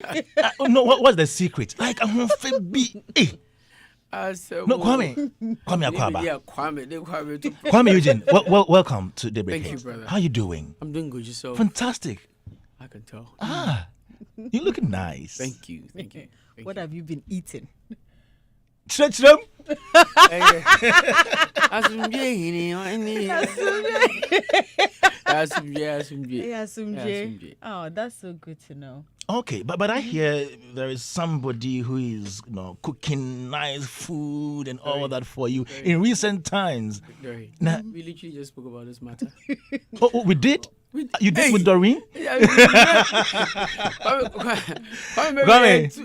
No, what's the secret? Like, I'm on Febby. Hey. No, Kwame Akwaba. Yeah, Kwame. Kuami Eugene, welcome to Daybreak. Thank you, brother. How you doing? I'm doing good. Yourself? Fantastic. I can tell. You're looking nice. Thank you. What have you been eating? Stretch them. Oh, that's so good to know. Okay, but I hear there is somebody who is cooking nice food and all that for you in recent times. Nah. We literally just spoke about this matter. Oh, we did? You did with Doreen? 5 minutes.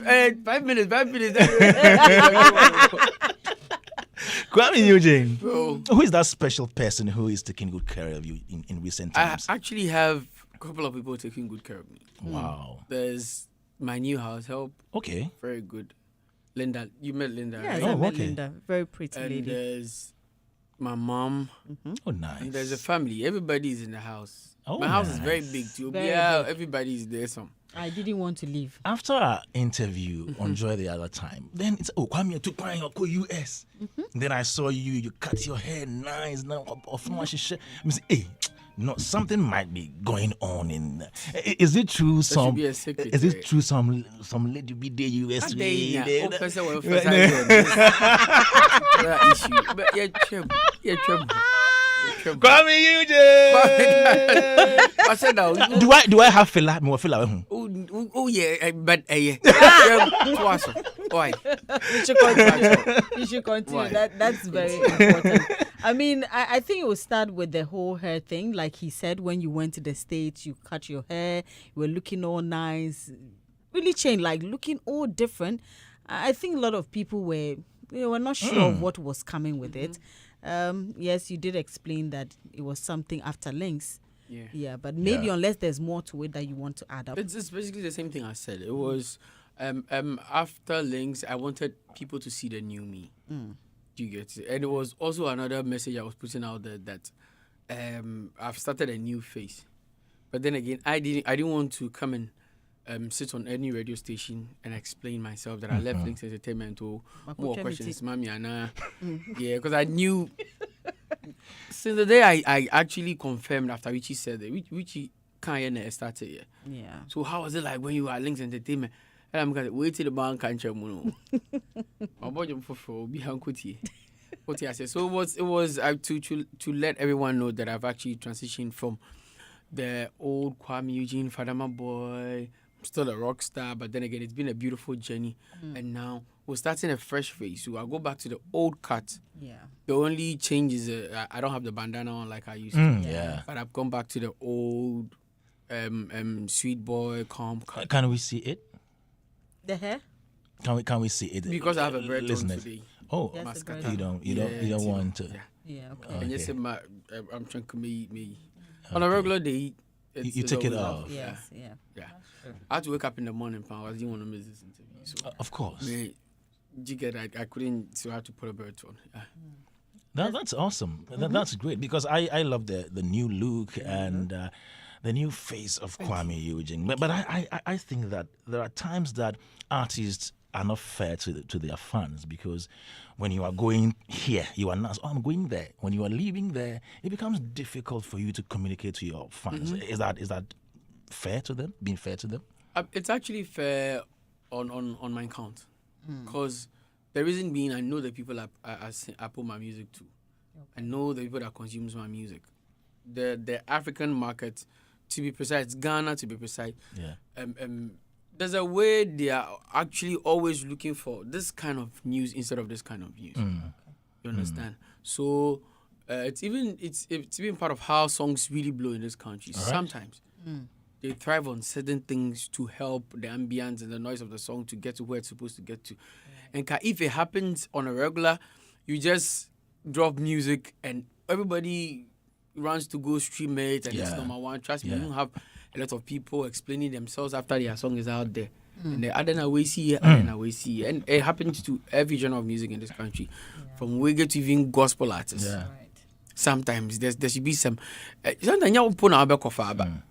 Kuami Eugene, Bro. who is that special person who is taking good care of you in recent I times? actually have a couple of people taking good care of me. Wow. There's my new house help. Okay. Very good. Linda, you met Linda, Yes, right? I met okay. Linda. Very pretty And lady. there's my mom. Oh, nice. And there's a family. Everybody's in the house. Oh, my house is very nice. big too. Very Yeah, big. everybody's there. Some. I didn't want to leave. After our interview on Joy the other time, then it's Kwame to crying or go US. Then I saw you cut your hair nice. Now hey, no, something might be going on in. Is it true? should be a secret, Is it right? true? Some lady be there US. Kwame Eugene. I said now. Do I have filler? Me filler. Oh yeah, but yeah. Why? You should continue. You should continue. Why? That's very important. I mean, I think it will start with the whole hair thing. Like he said, when you went to the States, you cut your hair, you were looking all nice. Really changed, like looking all different. I think a lot of people were not sure of what was coming with it. Yes, you did explain that it was something after Lynx. Yeah, but maybe unless there's more to it that you want to add up. It's basically the same thing I said. It was after Lynx, I wanted people to see the new me. Do you get it? And it was also another message I was putting out there that I've started a new phase. But then again, I didn't want to come and sit on any radio station and explain myself that I left Lynx Entertainment to more questions, Mami Anna. Yeah, because I knew since the day I actually confirmed after Richie said that Richie can't started here. Yeah. So how was it like when you were at Lynx Entertainment? And I'm going to wait till the bank can't check mono. My body for be hankuti. What I said. So it was to let everyone know that I've actually transitioned from the old Kuami Eugene, Fadama boy. I'm still a rock star, but then again, it's been a beautiful journey. And now we're starting a fresh phase. So I'll go back to the old cut. Yeah. The only change is I don't have the bandana on like I used to. Yeah. But I've gone back to the old sweet boy, calm cut. Can we see it? The hair? Can we see it? Because I have a bread on Listeners. today. Oh, Yes, Mascata. the bread. you don't want to. Yeah. Yeah, okay. And Okay. yes, I'm trying to me. On a regular day, You take it always off. Yes, yeah. Yeah. I had to wake up in the morning, I didn't want to miss this interview. So, Of course. I couldn't, so I had to put a bird on. Yeah. That's awesome. That's great because I love the new look and the new face of Kuami Eugene. But I think that there are times that artists are not fair to their fans because when you are going here, you announce, I'm going there. When you are leaving there, it becomes difficult for you to communicate to your fans. Is that fair to them? Being fair to them? It's actually fair on my count. Because the reason being, I know the people I put my music to. I know the people that consumes my music. The African market, to be precise, Ghana to be precise. Yeah. There's a way they are actually always looking for this kind of news instead of this kind of news. You understand? So it's even part of how songs really blow in this country. Right. Sometimes they thrive on certain things to help the ambience and the noise of the song to get to where it's supposed to get to. And if it happens on a regular, you just drop music and everybody runs to go stream it and it's number one. Trust me, you don't have a lot of people explaining themselves after their song is out there. And the other way see and it happens to every genre of music in this country, from reggae to even gospel artists. Yeah. Right. Sometimes there should be some. Sometimes you put on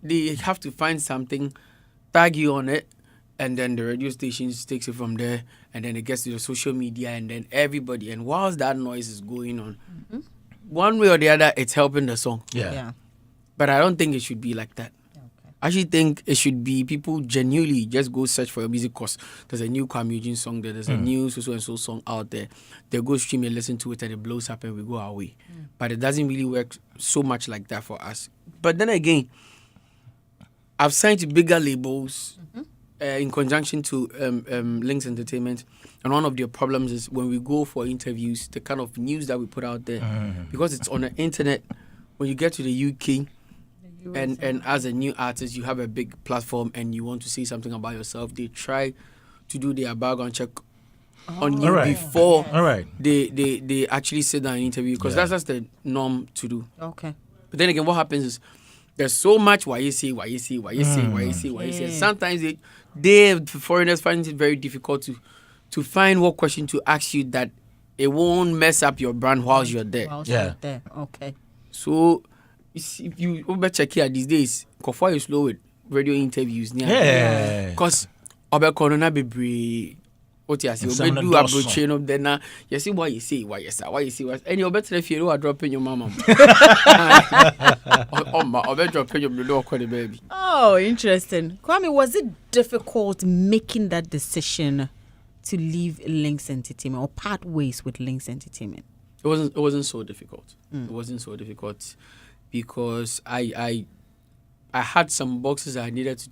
they have to find something, tag you on it, and then the radio stations takes it from there, and then it gets to the social media, and then everybody. And whilst that noise is going on, one way or the other, it's helping the song. Yeah. But I don't think it should be like that. Okay. I actually think it should be people genuinely just go search for your music, because there's a new Kuami Eugene song there, there's a new so-and-so song out there. They go stream and listen to it, and it blows up and we go our way. But it doesn't really work so much like that for us. But then again, I've signed to bigger labels in conjunction to Lynx Entertainment. And one of their problems is when we go for interviews, the kind of news that we put out there, because it's on the internet, when you get to the UK, and as a new artist, you have a big platform and you want to say something about yourself, they try to do their background check on you before they actually sit down and interview, because that's just the norm to do. Okay. But then again, what happens is there's so much why you say. Sometimes the foreigners find it very difficult to find what question to ask you that it won't mess up your brand whilst you're there. Okay. So if you check here these days, before you slow with radio interviews, because corona be what you say, do a chain of then you see why you say, and you're better if you are dropping your mama. Or dropping your door the baby. Oh, interesting. Kwame, was it difficult making that decision to leave Lynx Entertainment or part ways with Lynx Entertainment? It wasn't so difficult. It wasn't so difficult because I had some boxes I needed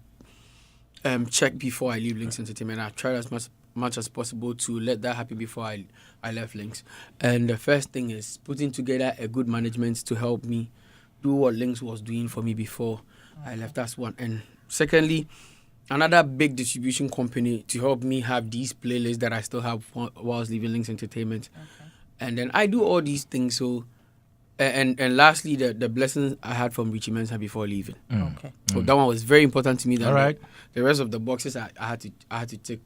to check before I leave Lynx Entertainment. I tried as much as possible to let that happen before I left Lynx. And the first thing is putting together a good management to help me do what Lynx was doing for me before I left. That's one. And secondly, another big distribution company to help me have these playlists that I still have while I was leaving Lynx Entertainment. Okay. And then I do all these things. So, and lastly, the blessings I had from Richie Mensah before leaving. Okay. So that one was very important to me. That all right. The rest of the boxes I had to tick.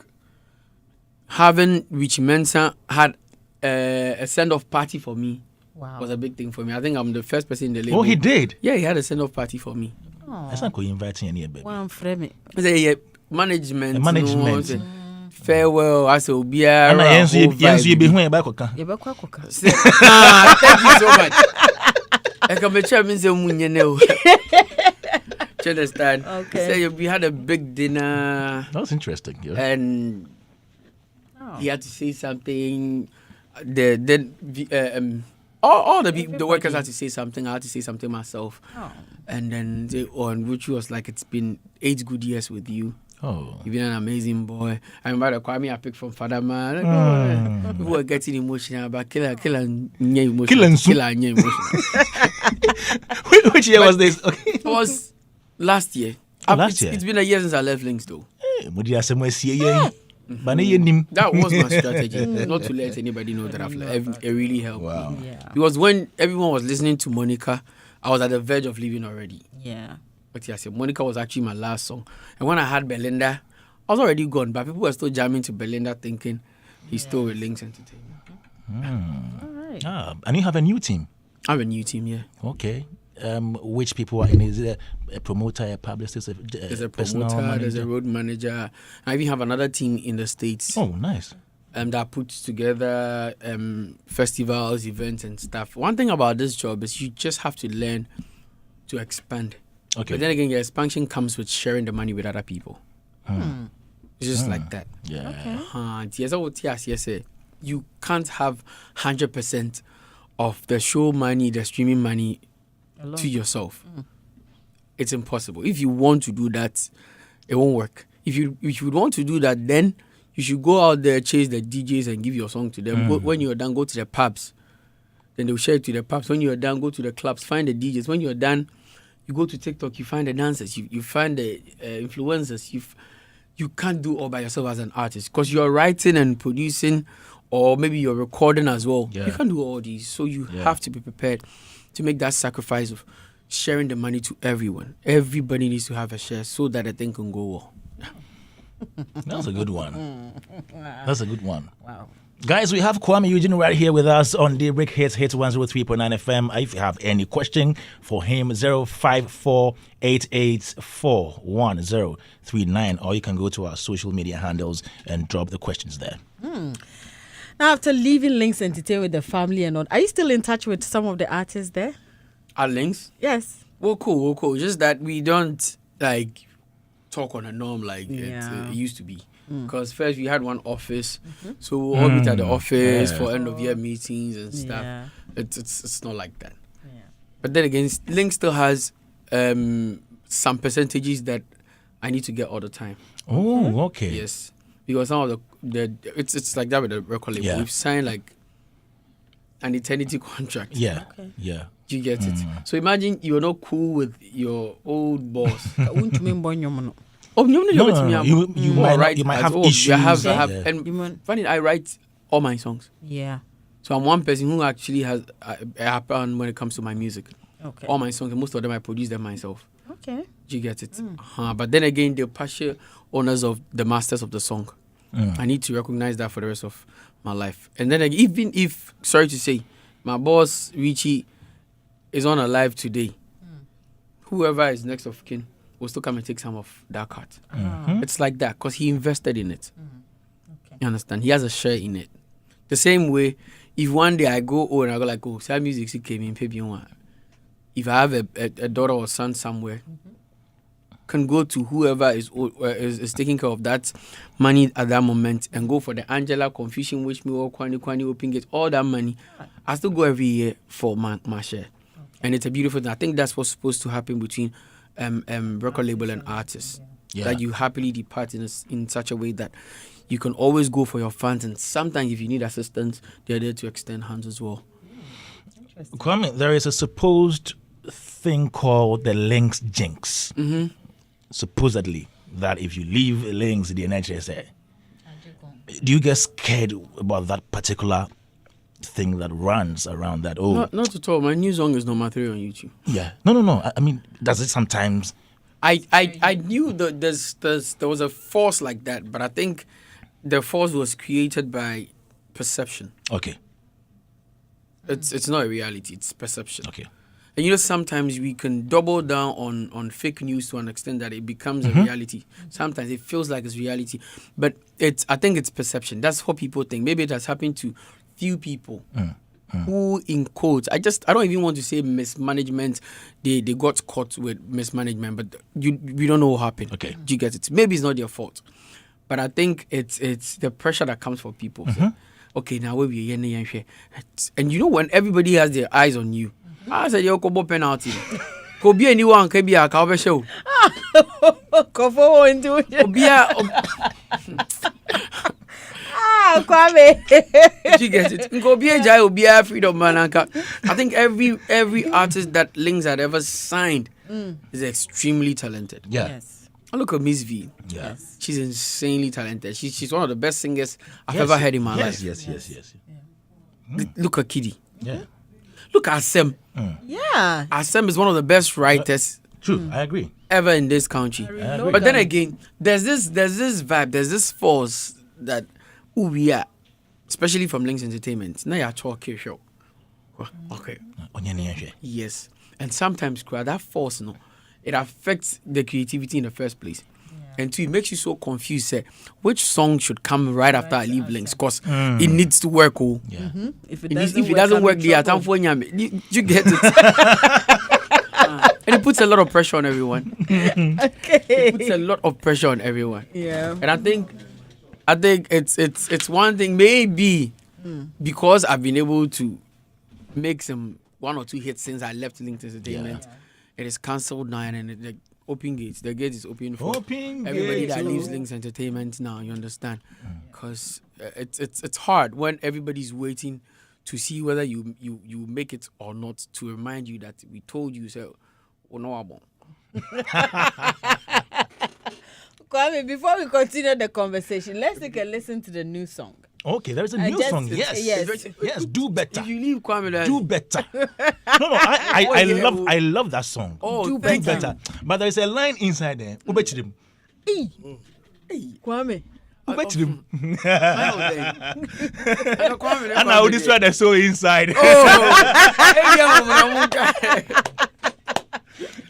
Having Richie Mensah had a send-off party for me was a big thing for me. I think I'm the first person in the label. Oh, he did? Yeah, he had a send-off party for me. That's not going to invite any baby. Well, I'm framing. Management. Management. Farewell. I said, Biara. Thank you so much. I can be chairman. You understand? Okay. So we had a big dinner. That was interesting. Yeah. And he had to say something. All the workers had to say something. I had to say something myself. And then which was like, it's been 8 good years with you. Oh, You've been an amazing boy. I remember the Kuami I picked from Father Man. People were getting emotional, but killer emotional. Which year was this? Okay. It was last year. Last year? It's been a year since I left Lynx though. That was my strategy. Not to let anybody know that I've left. It really helped me. Yeah. Because when everyone was listening to Monica, I was at the verge of leaving already. Yeah. But yeah, Monica was actually my last song. And when I had Belinda, I was already gone, but people were still jamming to Belinda thinking he's still with Lynx Entertainment. All right. And you have a new team. I have a new team, yeah. Okay. Which people are in? Is it a promoter, a publicist, There's a personal promoter, manager? there's a road manager. I even have another team in the States. Oh, nice. That puts together festivals, events, and stuff. One thing about this job is you just have to learn to expand. Okay. But then again, your expansion comes with sharing the money with other people. It's just like that. Yeah. Okay. You can't have 100% of the show money, the streaming money to yourself. It's impossible. If you want to do that, it won't work. If you want to do that, then you should go out there, chase the DJs and give your song to them. When you're done, go to the pubs. Then they'll share it to the pubs. When you're done, go to the clubs, find the DJs. When you're done, you go to TikTok, you find the dancers, you find the influencers. You can't do all by yourself as an artist because you're writing and producing, or maybe you're recording as well. Yeah. You can't do all these. So you have to be prepared to make that sacrifice of sharing the money to everyone. Everybody needs to have a share so that the thing can go well. That's a good one. That's a good one. Wow. Guys, we have Kuami Eugene right here with us on Daybreak Hits 103.9 FM. If you have any question for him, 054-884-1039, or you can go to our social media handles and drop the questions there. Now, after leaving Lynx Entertainment with the family and all, are you still in touch with some of the artists there? At Lynx? Yes. Well, cool. Just that we don't like talk on a norm like it used to be. Because first we had one office, so we all meet at the office for end of year meetings and stuff. Yeah. It's not like that. Yeah. But then again, Link still has some percentages that I need to get all the time. Oh, okay. Yes, because some of the it's like that with the record label. Yeah. We've signed like an eternity contract. Yeah. Okay. Yeah. Do you get it? So imagine you're not cool with your old boss. Oh, No, you might have issues. I have, Yeah. and funny, I write all my songs. Yeah. So I'm one person who actually has a happen when it comes to my music. Okay. All my songs, most of them I produce them myself. Okay. Do you get it? But then again, the partial owners of the masters of the song. I need to recognize that for the rest of my life. And then even if, sorry to say, my boss Richie is on alive today, whoever is next of kin will still come and take some of that cut. It's like that because he invested in it. Okay. You understand? He has a share in it. The same way, if one day I go and I go like, oh, say music she came in, pay one. If I have a daughter or son somewhere, can go to whoever is taking care of that money at that moment and go for the Angela Confucian Wish Me or Kwani Open Gate, all that money. I still go every year for my share. And it's a beautiful thing. I think that's what's supposed to happen between record label and artists. Yeah. That you happily depart in such a way that you can always go for your fans, and sometimes if you need assistance, they're there to extend hands as well. Kwame, there is a supposed thing called the Lynx jinx. Supposedly, that if you leave Lynx, the NHSA, do you get scared about that particular thing that runs around that? Oh, Not at all. My new song is number 3 on YouTube. yeah. No. I mean, does it sometimes? I knew that there was a force like that, but I think the force was created by perception. Okay. It's not a reality, it's perception. Okay. And you know, sometimes we can double down on fake news to an extent that it becomes a reality. Sometimes it feels like it's reality, but I think it's perception. That's what people think. Maybe it has happened to few people who, in quotes, I don't even want to say mismanagement. They got caught with mismanagement, but we don't know what happened. Okay. Do you get it? Maybe it's not their fault, but I think it's the pressure that comes for people. So, okay, now we be and you know, when everybody has their eyes on you, I said you go penalty. Could be anyone, could be a cover show. Kwame. You get it? Go be a jai, be a freedom man. I think every artist that Lynx had ever signed is extremely talented. Yeah. Yes. And look at Miss V. Yeah. She's insanely talented. She's one of the best singers I've ever heard in my life. Yes. Look at Kiddy. Yeah. Look at Sam. Yeah. Sam is one of the best writers True. I agree. ever in this country. agree. But then again, there's this vibe, there's this force that who we are, especially from Lynx Entertainment. Now you're talking show. Okay. Yes. And sometimes that force, it affects the creativity in the first place. And two, it makes you so confused. Say, which song should come right after I leave Lynx? Because it needs to work. Oh, Yeah. If if it doesn't work, the time for you get it. And it puts a lot of pressure on everyone. Okay. It puts a lot of pressure on everyone. Yeah. And I think it's one thing, maybe because I've been able to make one or two hits since I left Lynx Entertainment. It is cancelled now, and the open gates. The gate is open for everybody that leaves Lynx Entertainment now. You understand? Because it's hard when everybody's waiting to see whether you make it or not, to remind you that we told you so. Kwame, before we continue the conversation, let's take a listen to the new song. Okay, there is a new song. Yes, do better. If you leave Kwame, Do better. No, I love that song. Oh, do better. But there is a line inside there. Kwame, Ubetrim. And And now this one that's so inside.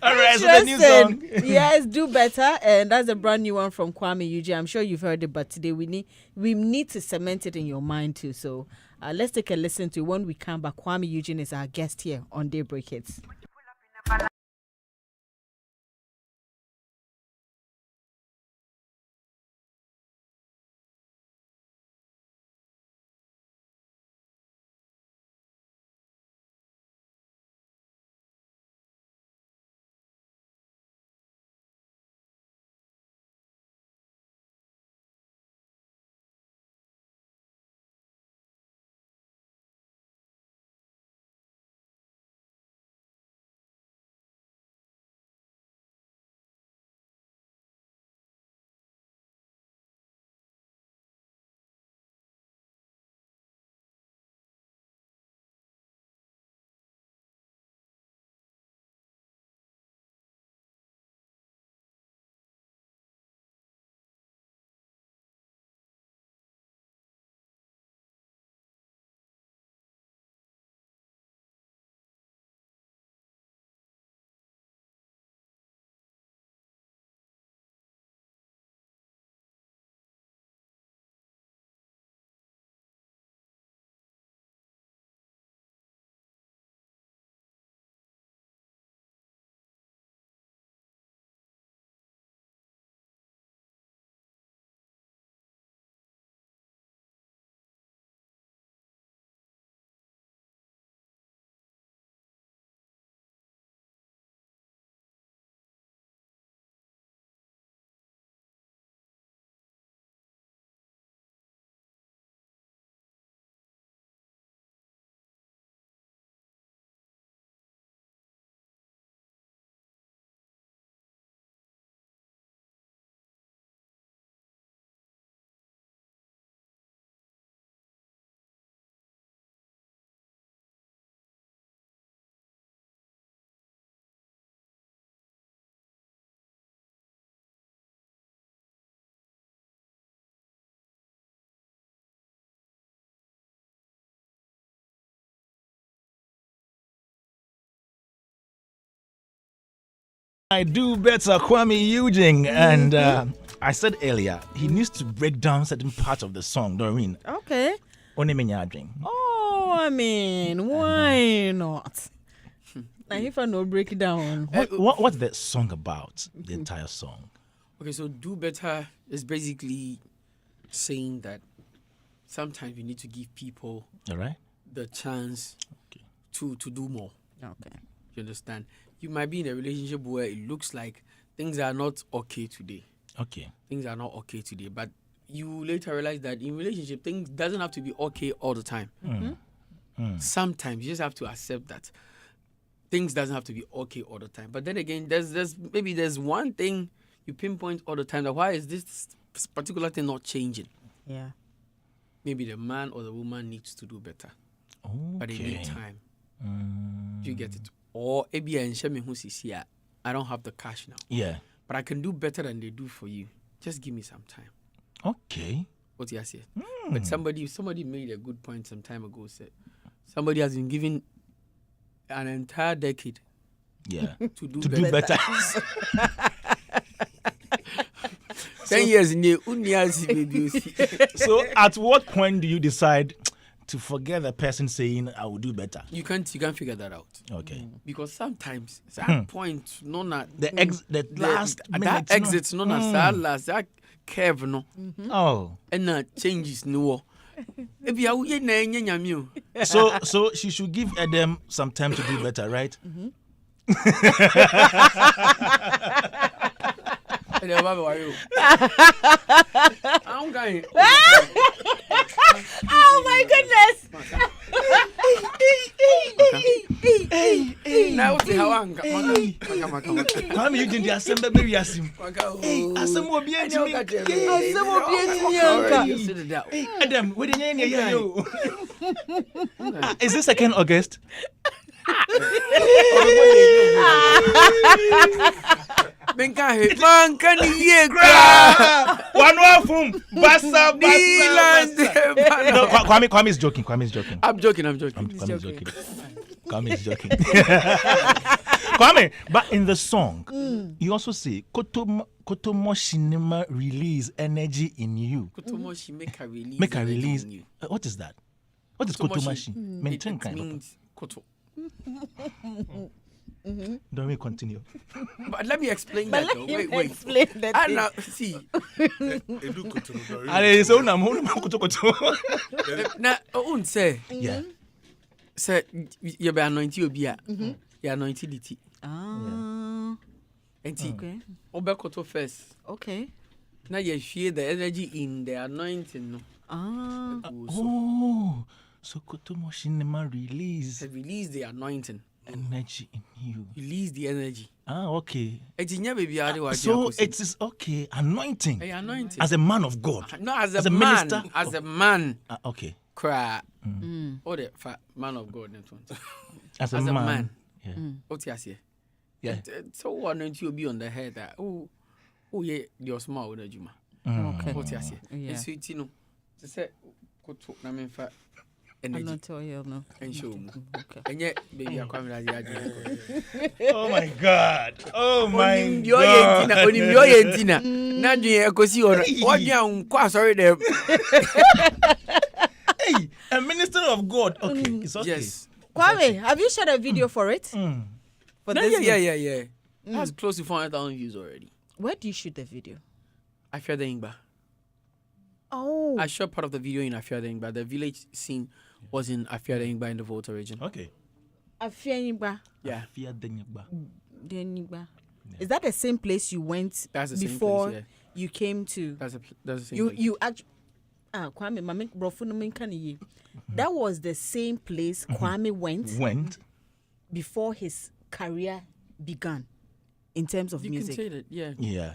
All right, so the new song. Yes, Do Better, and that's a brand new one from Kuami Eugene. I'm sure you've heard it, but today we need to cement it in your mind too. So let's take a listen to it. When we come back. Kuami Eugene is our guest here on Daybreak Hits. I do better, Kuami Eugene. And I said earlier, he needs to break down certain parts of the song, Doreen. Okay. Onemenya. Oh, I mean, why not? Now, if I no break it down. What's the song about? The entire song. Okay, so Do Better is basically saying that sometimes you need to give people All right. the chance Okay. to do more. Okay. You understand? You might be in a relationship where it looks like things are not okay today. Okay. Things are not okay today, but you later realize that in relationship things doesn't have to be okay all the time. Sometimes you just have to accept that things doesn't have to be okay all the time. But then again, there's one thing you pinpoint all the time, that why is this particular thing not changing? Yeah. Maybe the man or the woman needs to do better, but they need time. Do you get it? Or maybe I don't have the cash now, Yeah. but I can do better than they do for you. Just give me some time. Okay. What you say? But somebody made a good point some time ago. Said somebody has been given an entire decade Yeah. to do To better. do better. 10 years in the So at what point do you decide to forget the person saying I will do better? you can't figure that out, Okay. because sometimes that point The last minute, that exit no na that last that curve no Oh. and changes no. Ebi awu ye na enye nyame o. So she should give Adam some time to do better, right? I'm going. Oh my goodness! Now see how I'm Kwame Eugene, the assembly baby asim. Asem obi entimi. Asem obi entimi anka. Adam, we dey nya nya yo. Is this 2nd August? Menka he man can ye One from Bassa. No, Kwame is joking. I'm joking. Kwame is joking. Kwame is joking. Kwame, but in the song, you also say Kotomo Shinema release energy in you. Kotomoshi make a release. Make a release. in you. What is that? What is Kotomashi? Maintain It kind of. means koto. Don't we continue? But let me explain But that let though. him Wait. explain that. Anna, see. Ale so na mo koto. Now, say. Yeah. Say you be anointed obi a. You anointed it. Ah, Enti. okay. Obe koto first. Okay. Now you share the energy in the anointing. No. Ah, Oh, so Kotomo Shinema release So release the anointing. energy in you. Release the energy. Ah, okay. Eti nya baby ade wa So it is okay. Anointing Hey, anointing. as a man of God. No, as a as a man. minister. As a man. Okay. Cry. Oh, the man of God. As a As a man. man. Yeah. What you say? Yeah. So why don't you be on the head that yeah, your small with Juma. okay. What you say? Yeah. And so you know, to say koto na me fa I'm energy not tell you no. and show me. Okay. And yet baby I come like that. Oh my God. Oh my Onim yo God. yentina, onim yo yentina. Na dwen ekosi ora. Odwan kwa sorry dem. Hey, a minister of God. Okay. It's okay. Yes. Kwame, have you shot a video for it? For No, this one? yeah. That's close to 400,000 views already. Where do you shoot the video? Afiada Ingba. Oh, I shot part of the video in Afiada Ingba. The village scene was in Afiada Ingba in the Volta region. Okay. Afianyigba. Yeah. Fear Denyaba. Denigba. Is that the same place you went That's the same before place, you came to? That's the same place. You actually. Kwame, mami brofo no menka ni ye. That was the same place Kwame went before his career began in terms of You music. can say that, yeah. Yeah.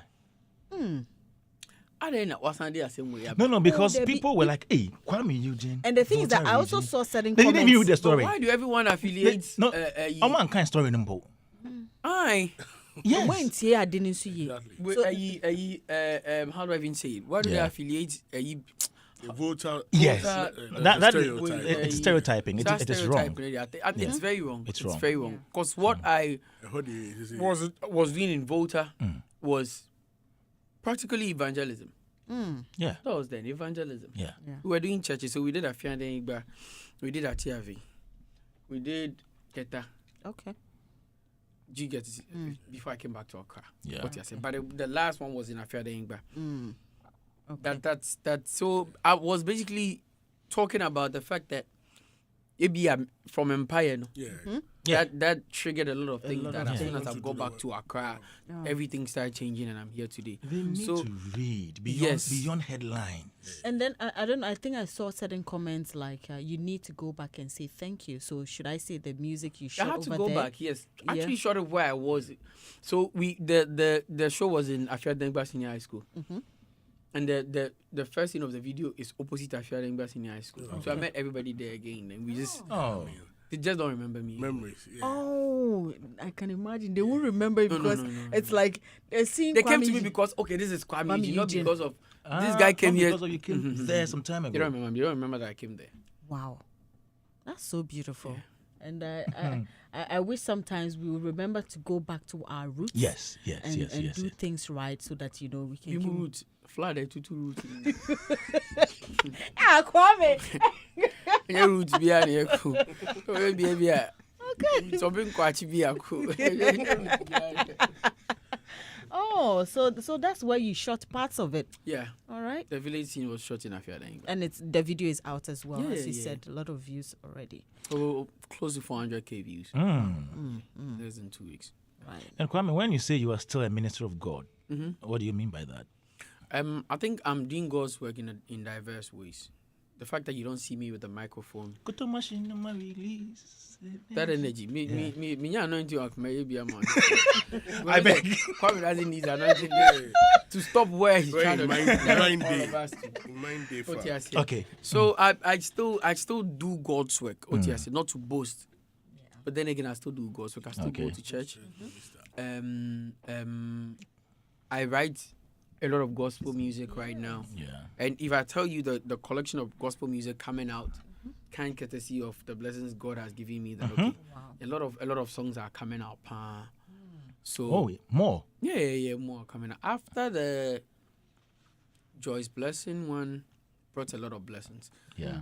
I didn't know what's on the same way. No, because there be- people were like, hey, Kuami Eugene. And the thing is that Volta I also region. saw certain They comments. didn't even read the But story. why do everyone affiliate? No, you? I'm one kind story number. Aye. Yes. Went here, I didn't see ye. So- How do I even say it? Why do they Yeah. affiliate? Voter. Yes. That stereotype. it's stereotyping. It is wrong. It's very wrong. It's It's wrong. very wrong. Because what I Was was doing in Volta was practically evangelism. Yeah. That was then evangelism. Yeah. We were doing churches, so we did Afiada Ingba, we did Atiavi, we did Keta. Okay. Do you get it? Before I came back to Accra. Yeah. What you said. But the last one was in Afiada Ingba. Okay. That's so I was basically talking about the fact that maybe I'm from Empire, no? Yeah. Yeah. That triggered a lot of things lot that of as soon things. as I go back to Accra, everything started changing and I'm here today. They need So to read beyond yes. beyond headlines. And then I don't know. I think I saw certain comments like you need to go back and say thank you. So should I say the music you I shot had to over go there? back, yes. Yeah. Actually short of where I was. So the show was in Afiada Ingba Senior High School. And the first scene of the video is opposite Afiada Ingba Senior High School. So I met everybody there again and we just they just don't remember me. Memories. Yeah. Oh, I can imagine they won't remember it No, because no. it's like they're seeing. They came to Kwame me Eugene. because this is Kuami Kuami Eugene, not Eugene. because of this guy came not here. because of you came there some time ago. They don't remember. They don't remember that I came there. Wow, that's so beautiful. And I wish sometimes we will remember to go back to our roots. Yes. And do things right so that we can. People keep- root. Fly there to root. Kwame. Yeah, roots be here cool. Be okay. Something quite be cool. Oh, so that's where you shot parts of it. Yeah. All right. The village scene was shot in Afiada Ingba. And the video is out as well, Yeah, as you yeah. said, a lot of views already. So close to 400k views. Less than 2 weeks. Right. And Kwame, when you say you are still a minister of God, what do you mean by that? I think I'm doing God's work in diverse ways. The fact that you don't see me with a microphone, that energy, me anointing of my ABM man. I beg. Kwame doesn't need anointing to stop where he's trying to Mind all day. of us to. Mind day. What fam. you are saying. Okay. So I still do God's work. What you are saying, not to boast. But then again, I still do gospel. I still go Okay. to church. I write a lot of gospel music right now. Yeah. And if I tell you the collection of gospel music coming out, kind courtesy of the blessings God has given me, that okay, a lot of songs are coming out. So Oh, more. yeah, more coming out. After the Joy's Blessing one brought a lot of blessings. Yeah.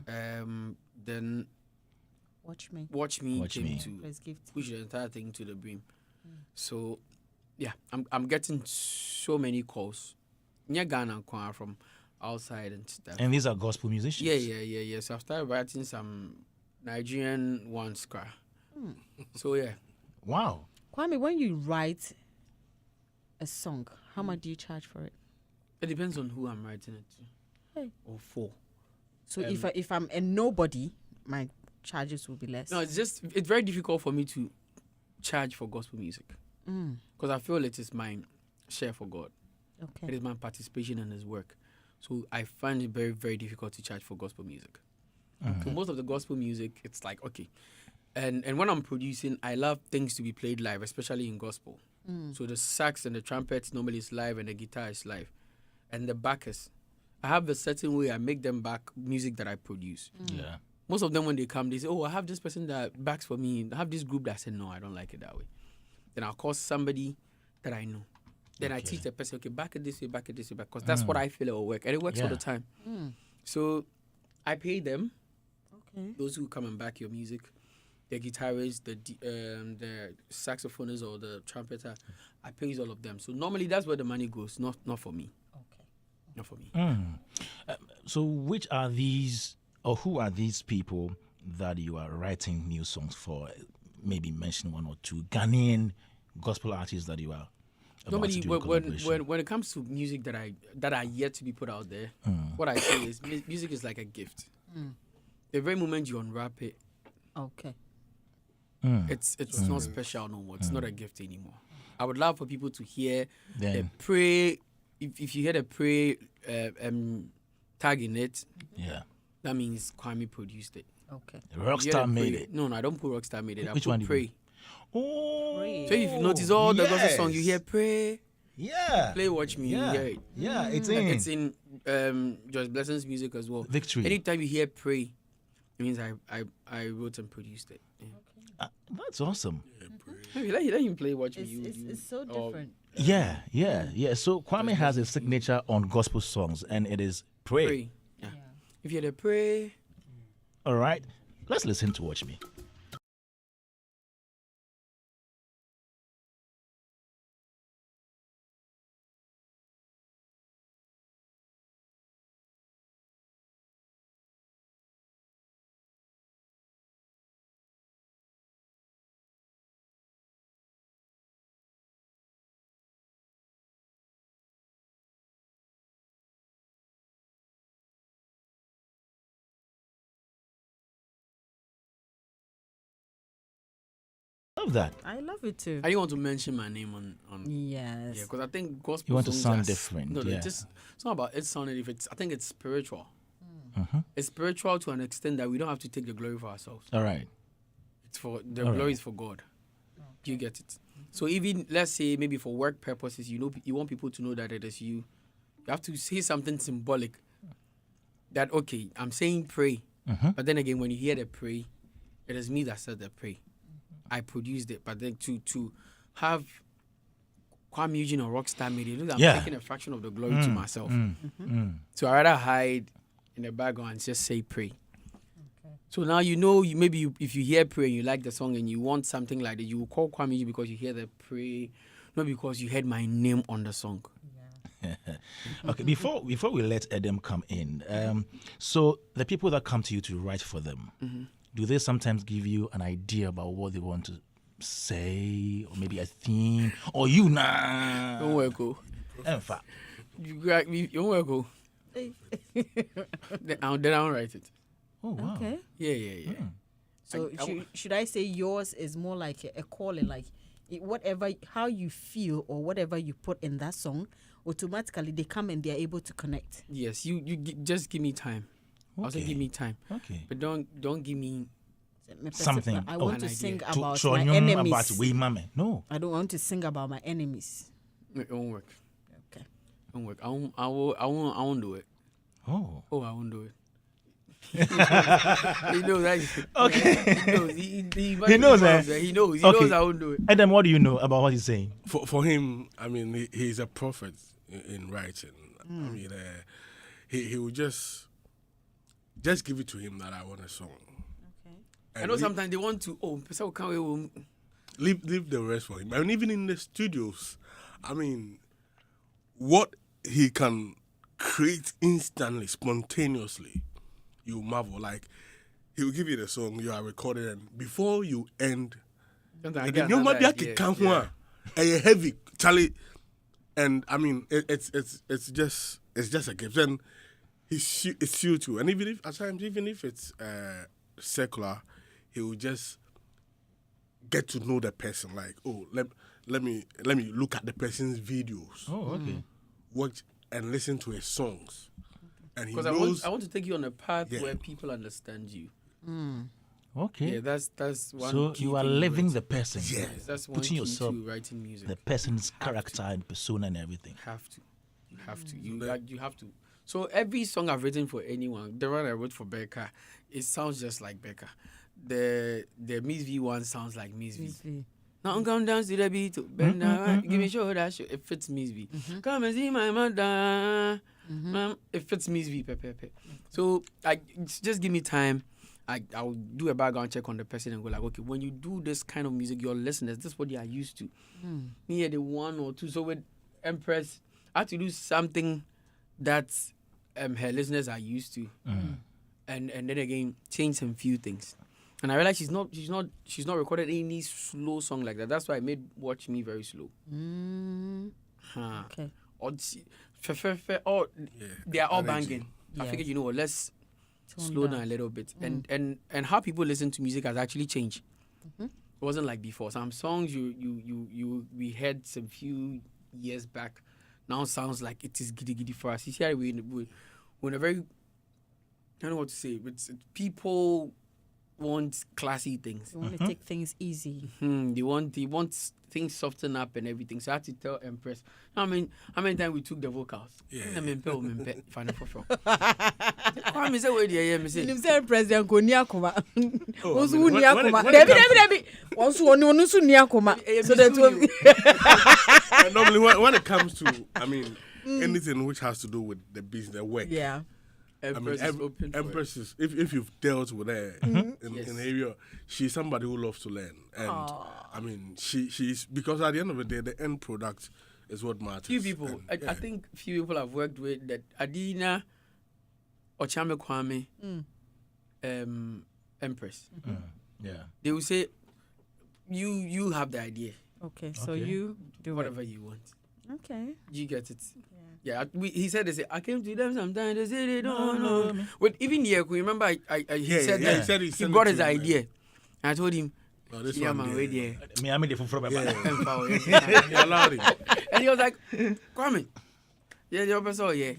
Then Watch me. Watch Me Watch came Me. to Praise gift. push the entire thing to the brim. So yeah, I'm getting so many calls. Near Ghana from outside and stuff. And these are gospel musicians. Yeah. So I started writing some Nigerian ones. So yeah. Wow. Kwame, when you write a song, how much do you charge for it? It depends on who I'm writing it to. Hey. Or for. So if I'm a nobody, my charges will be less. No, it's very difficult for me to charge for gospel music. Because I feel it is my share for God. It Okay. is my participation in His work. So I find it very, very difficult to charge for gospel music. So most of the gospel music, it's like, okay. And when I'm producing, I love things to be played live, especially in gospel. So the sax and the trumpet normally is live and the guitar is live. And the backers, I have a certain way I make them back music that I produce. Yeah. Most of them, when they come, they say, oh, I have this person that backs for me. I have this group that said, no, I don't like it that way. Then I'll call somebody that I know. Then I teach the person, okay, back it this way, because that's what I feel it will work. And it works all the time. So I pay them, Okay. those who come and back your music, the guitarists, the saxophonist or the trumpeter, I pay all of them. So normally that's where the money goes, not for me. Okay. Not for me. So which are these, or who are these people that you are writing new songs for? Maybe mention one or two Ghanaian gospel artists that you are about Normally, to do a collaboration. when it comes to music that are yet to be put out there, what I say is music is like a gift. The very moment you unwrap it, Okay. it's not special no more. It's not a gift anymore. I would love for people to hear the Then, pray. If you hear the pray tag in it, yeah. that means Kwame produced it. Okay. If you hear Rockstar the made Pray- it. No, I don't put Rockstar made it. I Which put one do you pray. Oh. Pray. So if you notice all the gospel songs, you yes. hear pray, Yeah. play, watch me, Yeah. you hear it. Yeah, it's Like in. it's in Just Blessings music as well. Victory. Anytime you hear pray, it means I wrote and produced it. Yeah. That's awesome. Maybe let him play, watch me. It's so or- different. Yeah. So Kwame has a signature on gospel songs, and it is Pray. Pray. Yeah. If you hear the pray, All right. Let's listen to Watch Me. Love that. I love it too. I didn't want to mention my name on Yes. yeah, because I think gospel. You want to songs sound are different, No, yeah. it's not about it sounding. If it's, I think it's spiritual. It's spiritual to an extent that we don't have to take the glory for ourselves. All right. It's for the All glory right. is for God. Do you get it? So even let's say maybe for work purposes, you want people to know that it is you. You have to say something symbolic. That okay, I'm saying pray, but then again, when you hear the pray, it is me that said the pray. I produced it, but then to have Kuami Eugene or Rockstar made it, look, I'm Yeah. taking a fraction of the glory to myself. So I rather hide in the background and just say pray. So now if you hear pray and you like the song and you want something like that, you will call Kuami Eugene because you hear the pray, not because you heard my name on the song. Okay, before we let Adam come in, so the people that come to you to write for them, do they sometimes give you an idea about what they want to say, or maybe a theme, or you nah? Don't worry, go. In fact, You don't worry, go. Then I'll write it. oh wow, Okay. Yeah. So should I say yours is more like a calling, like whatever, how you feel or whatever you put in that song, automatically they come and they're able to connect. Yes, just give me time. Also Okay. give me time, okay, but don't give me Something. I want an to idea. sing To about show my you enemies. about we mame. No. I don't want to sing about my enemies. It won't work. Okay. It won't work. I won't do it. Oh. Oh, I won't do it. He knows that. Okay. He knows. He knows, He knows. He Okay. knows I won't do it. And then what do you know about what he's saying? For him, I mean, he's a prophet in writing. I mean, he will just give it to him that I want a song. Okay. I And know sometimes they want to. Oh, person can't wait. leave the rest for him. And even in the studios, I mean, what he can create instantly, spontaneously, you marvel. Like, he will give you the song, you are recording, and before you end, Sometimes I and get then you might be another like, idea. and you're heavy, Charlie. And I mean, it's just a gift. And it's you too. And even if at times, even if it's secular, he will just get to know the person. Like, oh, let me look at the person's videos, Oh, okay. watch and listen to his songs, and he Because knows. I want to take you on a path Yeah. where people understand you. Okay. Yeah, that's one. So key you are thing to living writing. the person. Yeah. Yes, that's one Putting key yourself, to writing music. the person's character and persona and everything. Have to. You have to. You have to. So every song I've written for anyone, the one I wrote for Becca, it sounds just like Becca. The Miss V one sounds like Miss V. Now come down to the beat, bend down, give me show that show. It fits Miss V. Come and see my mother. It fits Miss V. Pepe. So just give me time. I'll do a background check on the person and go like, okay, when you do this kind of music, your listeners, this is what they are used to. Me, the one or two. So with Empress, I had to do something that her listeners are used to, and then again change some few things. And I realized she's not recorded any slow song like that. That's why I made Watch Me very slow. Okay. Or they are all energy. banging. I Yes. figured, let's Tone slow down. down a little bit. And how people listen to music has actually changed. It wasn't like before. Some songs we heard some few years back now sounds like it is giddy giddy for us. You see, we're in a very, I don't know what to say, but people want classy things. You want to take things easy. They want things soften up and everything. So I had to tell Empress. How many times we took the vocals? Yeah. Final for sure. I'm say where the AM say. Nim say president ko ni akoma. Oh, I Once mean, who ni when akoma. it comes to- Debi. Once one so ni akoma. So that And normally, when it comes to, I mean, anything which has to do with the business, the work. yeah. I mean, Empress is open for it. Empress is, if you've dealt with her in the area, she's somebody who loves to learn. And I mean, she's, because at the end of the day, the end product is what matters. Few people, And, I think few people I've worked with that Adina, Ochame Kuami, Empress. Yeah. They will say, you have the idea, Okay, so Okay. you do whatever you want. Okay. You get it. Yeah, he said, they say, I came to them sometimes, they say they don't know me. But even here, remember, he said yeah, that he said he he sent brought it his to him, idea. And I told him, Oh, this yeah, one man, there. wait there. Me, I'm in the from And He allowed him. he was like, Kwame. Yeah, the person, yeah.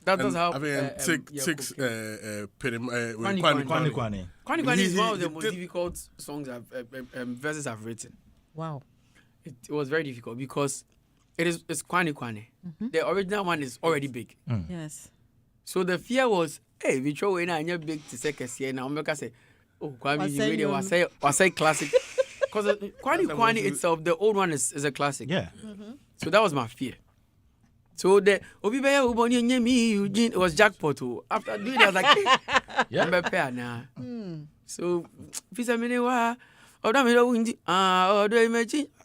That was And how. I mean, six, Kwani Kwane. Kwani is one of the he most did- difficult songs verses I've written. Wow. It was very difficult because it's Kwani. The original one is already big. Yes. So the fear was, hey, we throw in a big to say here now. I'm say, oh, Kwame, you really was say classic. Because Kwani itself, the old one is a classic. Yeah. So that was my fear. So the Obibeya Uboni Kuami Eugene, it was jackpot. After doing that, I was like, Yeah. I'm prepare now. So, Fisa Minewa,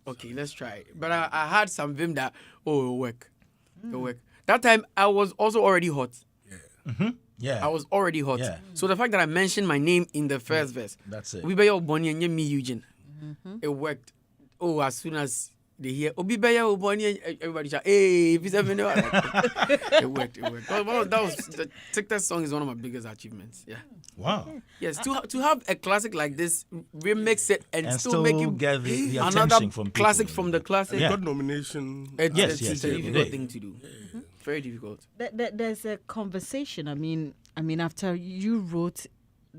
okay, let's try it. But I had some vim that, it'll work. It'll work. That time, I was also already hot. Yeah. I was already hot. Yeah. So the fact that I mentioned my name in the first verse, That's it. Obibeya Uboni Kuami Eugene, it worked. Oh, as soon as they hear Obibeya Uboni, everybody shout, hey, Fisa Minewa. It worked. Well, that was the TikTok song is one of my biggest achievements. Yeah. Wow. Yes, to have a classic like this, remix it and still make it get the another attention from people. classic from the classic. Yeah. Got nomination. Yes, It's a yeah, difficult yeah. thing to do. Very difficult. There's a conversation. I mean, after you wrote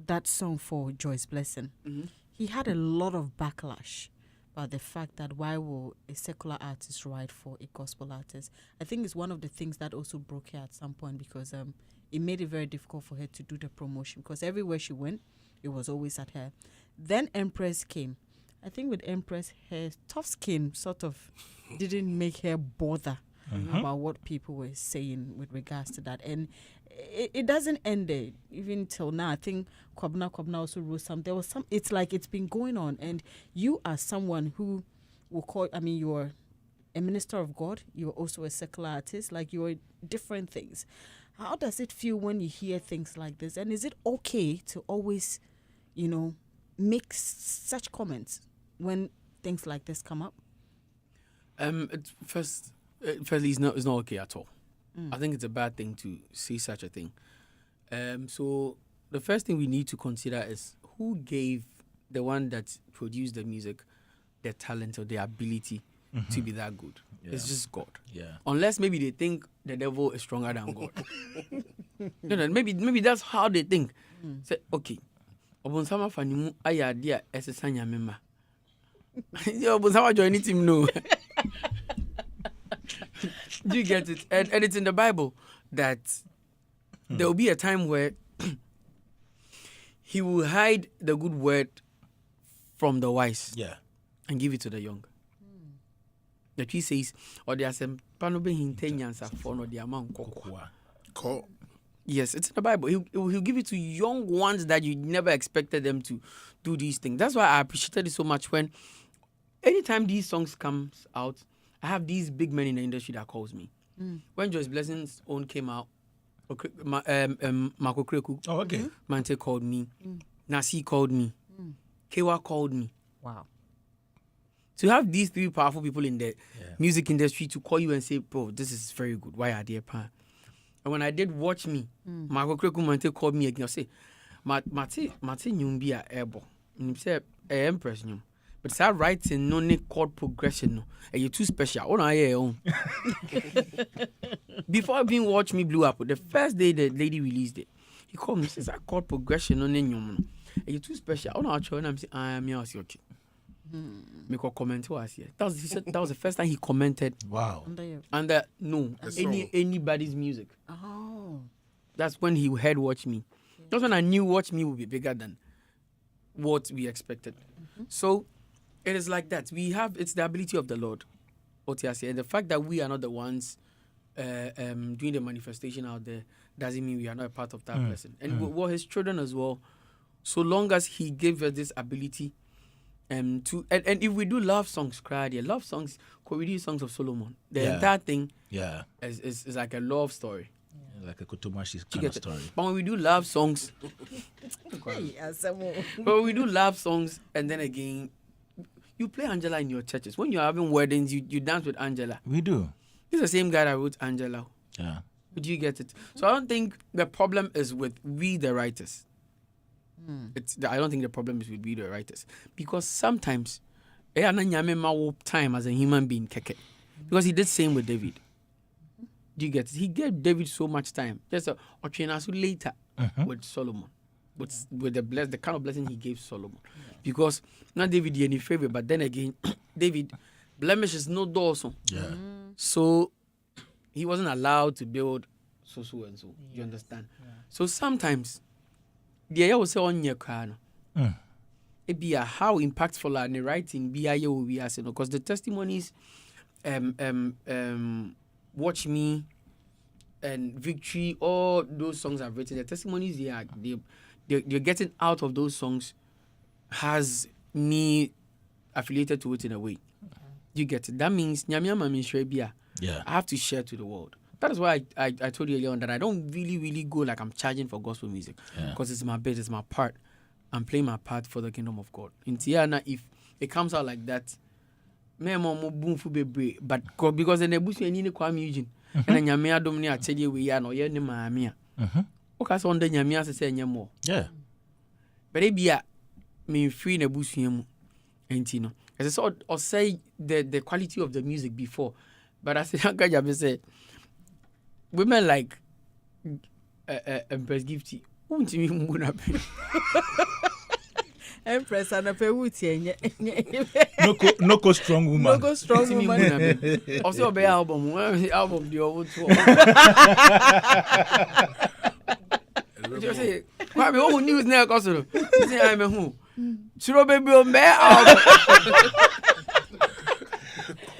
that song for Joyce Blessing, he had a lot of backlash about the fact that why will a secular artist write for a gospel artist? I think it's one of the things that also broke her at some point because it made it very difficult for her to do the promotion because everywhere she went, it was always at her. Then Empress came. I think with Empress, her tough skin sort of didn't make her bother about what people were saying with regards to that. And it doesn't end there, even till now. I think Kwabna also wrote some. There was some. It's like it's been going on, and you are someone who will call. I mean, you're a minister of God. You're also a secular artist. Like you're different things. How does it feel when you hear things like this? And is it okay to always, make such comments when things like this come up? Firstly, it's not okay at all. I think it's a bad thing to say such a thing. So the first thing we need to consider is who gave the one that produced the music the talent or the ability to be that good. Yeah. It's just God. Yeah. Unless maybe they think the devil is stronger than God. Maybe that's how they think. Say, okay. Obonsama fanimu ayadia esesanya mema. Obonsama join him no. Do you get it? And it's in the Bible that there will be a time where he will hide the good word from the wise and give it to the young. The tree says, or there are some panobe hintenyansa for no the amount. Yes, it's in the Bible. He'll give it to young ones that you never expected them to do these things. That's why I appreciated it so much when anytime these songs comes out, I have these big men in the industry that calls me. When Joyce Blessing's own came out, Marco Kreku, Mante called me, Nasi called me, Kewa called me. Wow. To have these three powerful people in the music industry to call you and say, bro, this is very good. Why are they pan? And when I did Watch Me, Marco Kreku Mante called me again. I say, Mate nyumbia ebo. And he said, Empress nyum. But it's writing no chord progression no. And you're too special. Oh no, yeah. Before being Watch Me blew up, the first day the lady released it, he called me and says that chord progression no nyum. And you're too special. Oh no, I'm saying I am okay. Make a comment was here. That was the first time he commented. Wow. Under anybody's music. Oh. That's when he heard Watch Me. That's when I knew Watch Me would be bigger than what we expected. So it is like that. It's the ability of the Lord. And the fact that we are not the ones doing the manifestation out there doesn't mean we are not a part of that person. And we're his children as well. So long as he gave us this ability and if we do love songs, love songs, we do songs of Solomon. The entire thing is like a love story. Like a Kotomashi kind of story. But when we do love songs, and then again, you play Angela in your churches. When you're having weddings, you dance with Angela. We do. He's the same guy that wrote Angela. Yeah. Do you get it? So I don't think the problem is with we the writers. I don't think the problem is with we the writers. Because sometimes, time as a human being, because he did the same with David. Do you get it? He gave David so much time. Just later with Solomon. With the kind of blessing he gave Solomon. Because not David any favor, but then again, David blemish is no Dawson. Yeah. So he wasn't allowed to build so and so. You understand? Yeah. So sometimes the area will say on your car. It be how impactful and the writing be because the testimonies Watch Me and Victory, all those songs I've written, the testimonies they're getting out of those songs has me affiliated to it in a way. You get it? That means I have to share to the world. That is why I told you earlier on that I don't really go like I'm charging for gospel music because it's my bit, it's my part. I'm playing my part for the kingdom of God. In Tiana, if it comes out like that, but because in the bush you need Kuami Eugene and Yamia Domini, I tell you we are no yen Mamia. Okay, so on the Yamia say more. Yeah. But it be a me free in a bush and Tino. As I saw or say the quality of the music before. But I said, I say women like Empress Gifty Won't you mean Muna? Empress and a pewuti. No go strong woman. No go strong woman. Also, be album the old tour. Just say, why me who news now? Cause say I'm a who. Should baby on me album.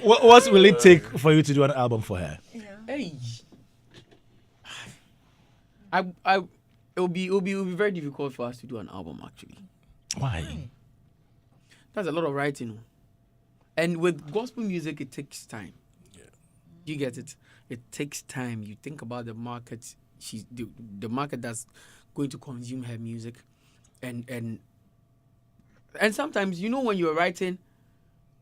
What will it take for you to do an album for her? Hey, it will be very difficult for us to do an album actually. Why? That's a lot of writing, and with gospel music, it takes time. Yeah. You get it? It takes time. You think about the market. The market that's going to consume her music, and sometimes when you're writing,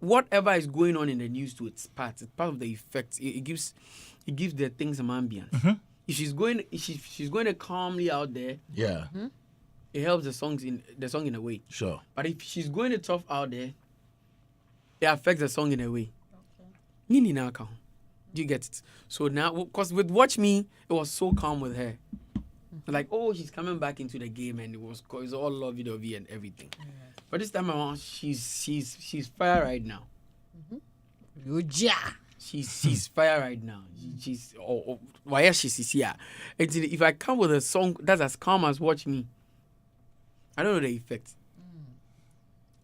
whatever is going on in the news to it's part of the effect. It gives the thing some ambience. Mm-hmm. If she's going to calmly out there, Yeah. it helps the song in a way. Sure. But if she's going to tough out there, it affects the song in a way. Nini na account. Do you get it? So now, because with Watch Me, it was so calm with her. Like, oh, she's coming back into the game, and it was all lovey-dovey and everything. Yeah. But this time around, she's fire right now. She's fire right now. She's why she's here. If I come with a song that's as calm as Watch Me, I don't know the effect.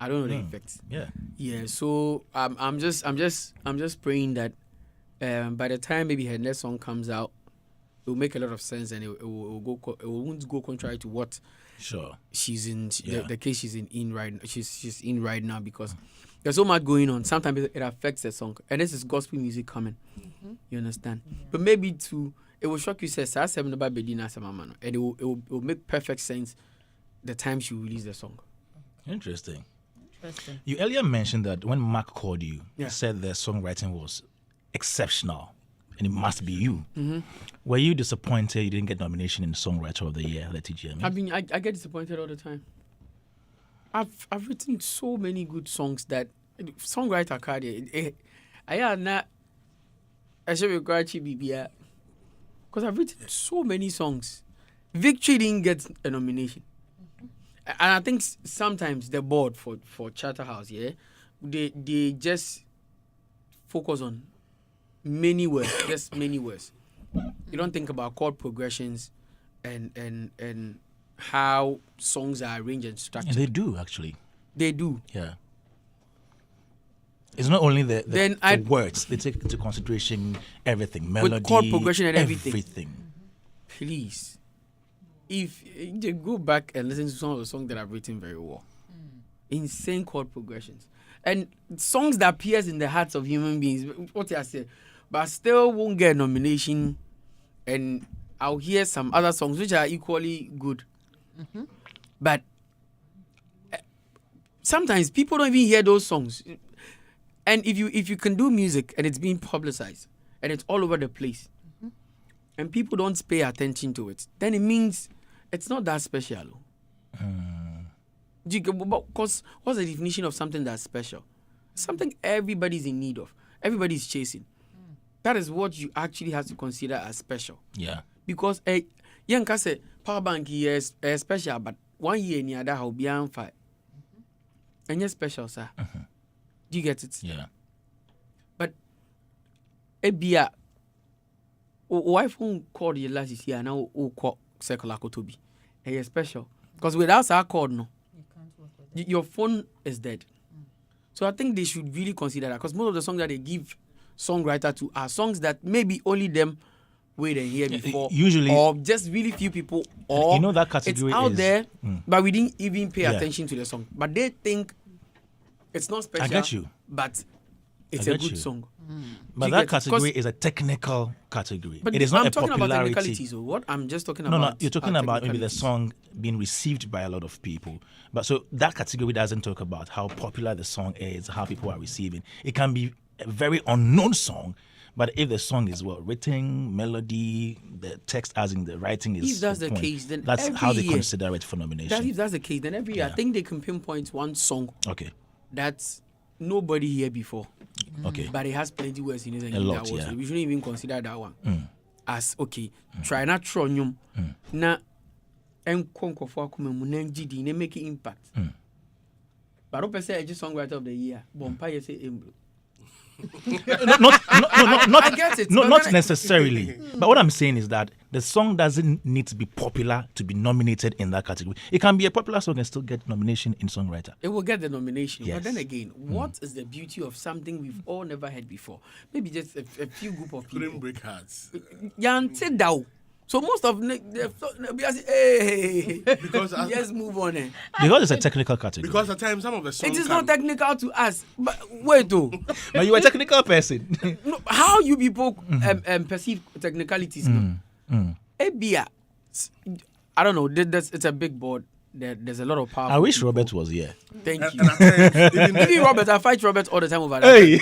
I don't know the effect. Yeah. Yeah. So I'm just praying that by the time maybe her next song comes out, it will make a lot of sense, and it won't go contrary to what she's in the case she's in right now. She's in right now because there's so much going on. Sometimes it affects the song, and this is gospel music coming. You understand? Yeah. But maybe it will shock you. Says and it will make perfect sense the time she release the song. Interesting. You earlier mentioned that when Mark called you, he said the songwriting was exceptional, and it must be you. Mm-hmm. Were you disappointed you didn't get nomination in Songwriter of the Year at the TGM? I get disappointed all the time. I've written so many good songs that songwriter card. I am not. I should be quite because I've written so many songs. Victory didn't get a nomination. And I think sometimes the board for Charterhouse, they just focus on many words, just many words. You don't think about chord progressions and how songs are arranged and structured. And they do, actually. They do. Yeah. It's not only the words. They take into consideration everything. Melody, with chord progression and everything. Please. If you go back and listen to some of the songs that I've written very well, insane chord progressions and songs that pierce in the hearts of human beings. What I say, but still won't get a nomination. And I'll hear some other songs which are equally good, but sometimes people don't even hear those songs. And if you can do music and it's being publicized and it's all over the place, and people don't pay attention to it, then it means it's not that special. Because what's the definition of something that's special? Something everybody's in need of, everybody's chasing. That is what you actually have to consider as special. Yeah. Because young can say power bank is special, but 1 year in the other will be on fire. And you're special, sir. Do you get it? Yeah. But Ebia. Wife won't call you last year now who call circular kotobi. Hey, special. Because without our code, no. You can't work with it. Your phone is dead. So I think they should really consider that. Because most of the songs that they give songwriter to are songs that maybe only them wait and hear before. Usually. Or just really few people. Or that category it's out there, but we didn't even pay attention to the song. But they think it's not special. I get you. But it's a good song. But that category is a technical category. But it is not a popularity. I'm talking about technicalities. So what I'm just talking about. No, you're talking about maybe the song being received by a lot of people. But so that category doesn't talk about how popular the song is, how people are receiving. It can be a very unknown song, but if the song is well written, melody, the text as in the writing is. If that's the case, then that's how they consider it for nomination. If that's the case, then every year I think they can pinpoint one song. Okay. That's nobody here before. Okay. But it has plenty words in it. And a lot, we shouldn't even consider that one as okay. Try not tronium. Now, and Konko Gidi, they make impact. But don't say just songwriter of the year. Bompire say Emblo. not I get it. not necessarily. But what I'm saying is that the song doesn't need to be popular to be nominated in that category. It can be a popular song and still get nomination in songwriter. It will get the nomination. Yes. But then again, what is the beauty of something we've all never heard before? Maybe just a few group of people. Couldn't break hearts. So most of hey, Because just move on. Because it's a technical category. because at times some of the songs It is not technical to us. But wait, though. But you're a technical person. No, how you people perceive technicalities? Ebia, I don't know. It's a big board. There's a lot of power. I wish Robert was here. Thank you. and at times, even Maybe Robert, I fight Robert all the time over that. Hey.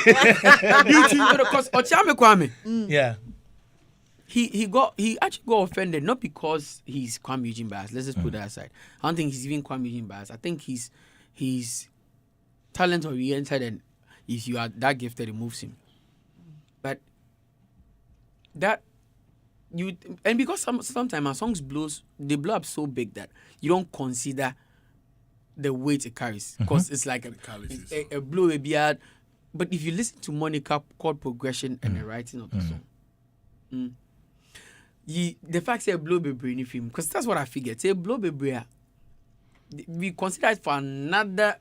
Because Ochame Kwame, Yeah. he actually got offended not because he's Kuami Eugene bias. Let's just put that aside. I don't think he's even Kuami Eugene bias. I think he's talent oriented, and if you are that gifted, it moves him. But that you and because sometimes our songs blow up so big that you don't consider the weight it carries because it's like a blow a beard. But if you listen to Monica chord progression and the writing of the song, the fact say blow be brainy film because that's what I figured. Say blow be brain, we consider it for another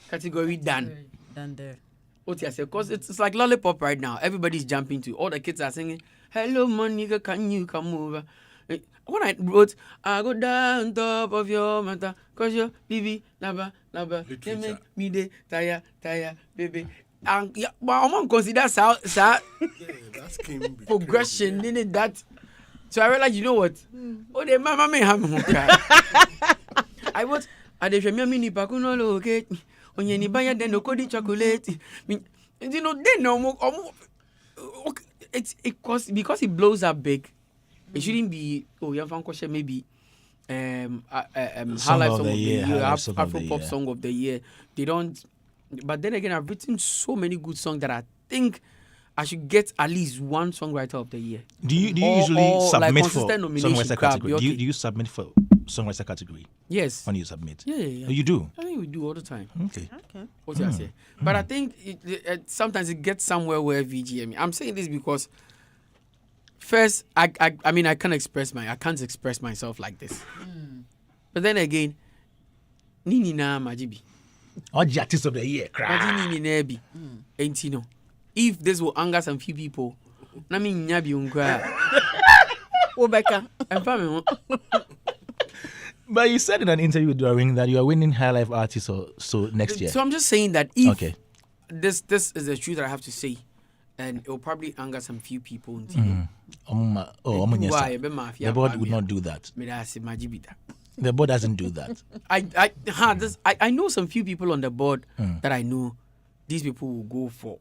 category than there. what I say because it's like lollipop right now. Everybody's jumping to all the kids are singing. Hello, Monica, can you come over? When I wrote, I go down top of your matter, cause your baby, naba, they make me the tire, baby. And yeah, but I'm gonna consider that's Kim progression in it that. So I realized, you know what? Oh, the mama may have I was at the mini pacuno okay. On any buyer, then no cody chocolate. You know, they know more. It's because it blows up big. It shouldn't be maybe highlight song of the year, Afro pop song of the year. They don't. But then again, I've written so many good songs that I think I should get at least one songwriter of the year. Do you usually submit like for songwriter category? Okay. Do you submit for songwriter category? Yes. When you submit? Yeah. Oh, you do? I think we do all the time. Okay. What did I say? But I think sometimes it gets somewhere where VGM. I'm saying this because first, I mean, I can't express myself like this. But then again, Nini na Majibi. All the artists of the year. Nini Nebi. Ain't you know? If this will anger some few people, na me nyabi unkwa. Obeka. But you said in an interview during that you are winning High Life Artists so next year. So I'm just saying that if this is the truth that I have to say, and it will probably anger some few people. The board would not do that. The board doesn't do that. I know some few people on the board that I know. These people will go for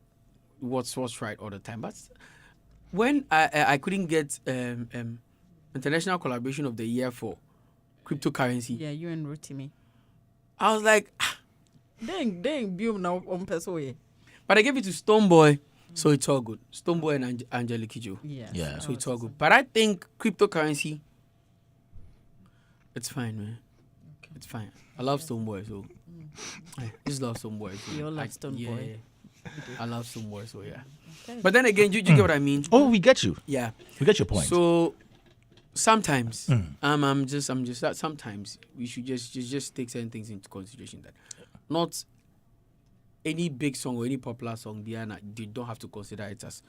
what's right all the time. But when I couldn't get international collaboration of the year for cryptocurrency, Yeah, you and Rotimi. I was like, Dang, Bium now on Pesoe. but I gave it to Stoneboy, so it's all good. Stoneboy and Angelique Kidjo. Yeah. So it's all good. But I think cryptocurrency, it's fine, man. Okay. It's fine. I love Stoneboy, so I just love Stoneboy. So You all love Stoneboy. Yeah. I love Stoneboy, so yeah. Okay. But then again, you get what I mean? Oh, we get you. Yeah. We get your point. So sometimes, I'm just that sometimes we should just take certain things into consideration that not any big song or any popular song, they don't have to consider it as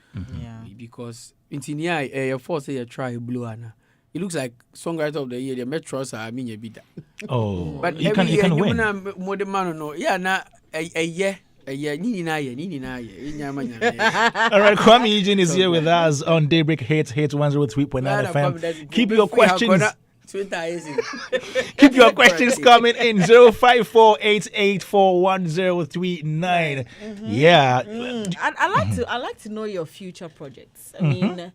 because in Tinia, your force say you try blue Anna. It looks like songwriter of the year. The Metros I mean you beat that. Oh, but you can win. More the man no. Yeah, na a year. All right, Kuami Eugene is here with us on Daybreak Hitz 103.9 FM. Keep your questions. Keep your questions coming in 05488411039. Yeah. I like to know your future projects. I mean,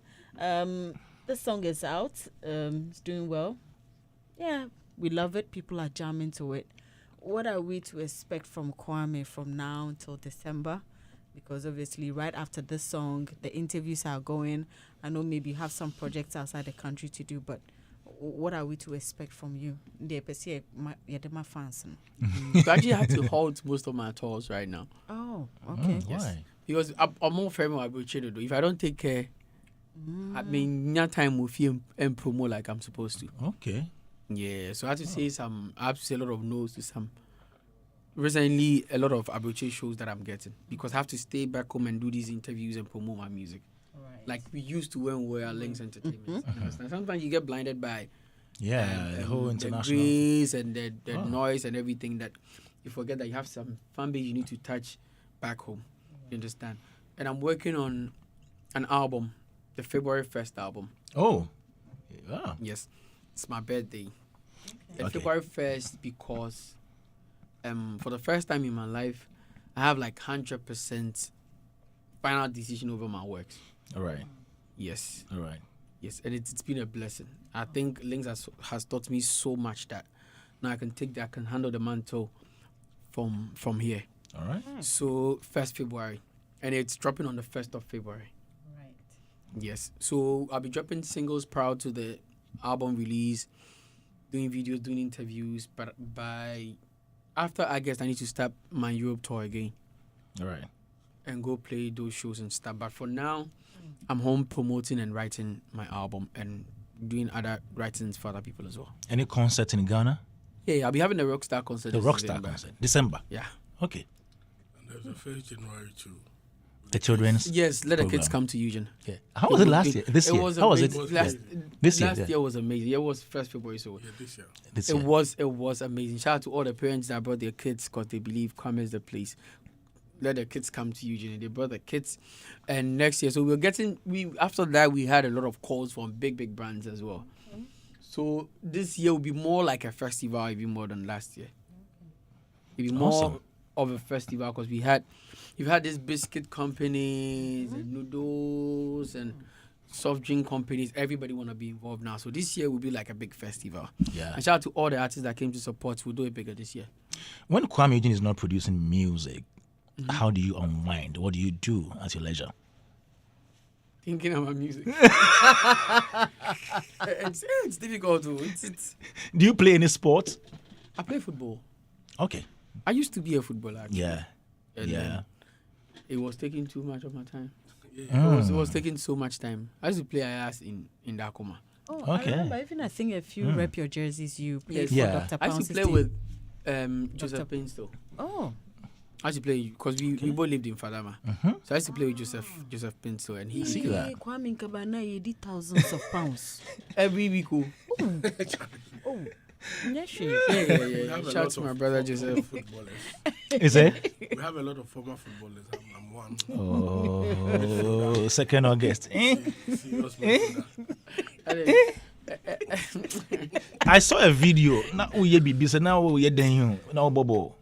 this song is out. It's doing well. Yeah, we love it. People are jamming to it. What are we to expect from Kuami from now until December? Because obviously right after this song, the interviews are going. I know maybe you have some projects outside the country to do, but what are we to expect from you? The fans. So I actually had to halt most of my tours right now. Oh, okay. Why? Because I'm more firm about it. If I don't take care, I mean, no time will feel and promote like I'm supposed to. Okay. Yeah, so I have to say I have to say a lot of no's to some. Recently, a lot of arbitrary shows that I'm getting because I have to stay back home and do these interviews and promote my music. Right. Like we used to when we were at Lynx Entertainment. You understand? Sometimes you get blinded by The whole the international. grace and the noise and everything that you forget that you have some fan base you need to touch back home. You understand? And I'm working on an album, the February 1st album. Oh. Yeah. Yes, it's my birthday. And Okay. February 1st because for the first time in my life, I have like 100% final decision over my works. All right. Yes, All right. yes, and it's been a blessing. I think Lynx has taught me so much that now I can handle the mantle from here. All right. So 1st February, and it's dropping on the 1st of February. Right. Yes. So I'll be dropping singles prior to the album release, doing videos, doing interviews. But by after August, I need to start my Europe tour again All right. and go play those shows and stuff. But for now, I'm home promoting and writing my album and doing other writings for other people as well. Any concert in Ghana? Yeah, I'll be having the Rockstar concert. The this Rockstar December. concert. December. Yeah. Okay. And there's a 1st January too. The children's. Yes, let the kids program. come to Eugene. Yeah. How was it last year? This year? Was How was it? amazing. Last, This year, last yeah. year was amazing. It was 1st February, so Yeah, this year. This it year. was amazing. Shout out to all the parents that brought their kids because they believe Kuami is the place. Let the kids come to Eugene. They brought the kids, and next year, so after that we had a lot of calls from big brands as well. So this year will be more like a festival, even more than last year. It'll be more Awesome. of a festival because you've had these biscuit companies and noodles and soft drink companies. Everybody want to be involved now. So this year will be like a big festival. Yeah. And shout out to all the artists that came to support. We'll do it bigger this year. When Kuami Eugene is not producing music, how do you unwind? What do you do at your leisure? Thinking about music. it's difficult to. It's. Do you play any sport? I play football. Okay. I used to be a footballer. Actually. Yeah. And Yeah. then it was taking too much of my time. Mm. It was taking so much time. I used to play IAS in Dakoma. Oh, Okay. I remember even I think a few rep your jerseys you played Yes. for Yeah. Dr. I used Pounce's to play team. with Joseph Painstow. Oh, I used to play because we both lived in Fadama. So I used to play with Joseph Painstow, and he See that? Kwame Nkabana, you did thousands of pounds. every week. Oh, Oh, yes, yeah. We have a Shout lot out to of my brother former Joseph. footballers. Is it? We have a lot of former footballers. I'm one. Oh, 2nd August. Serious man. I saw a video. Now we be busy. Now we then now bobo.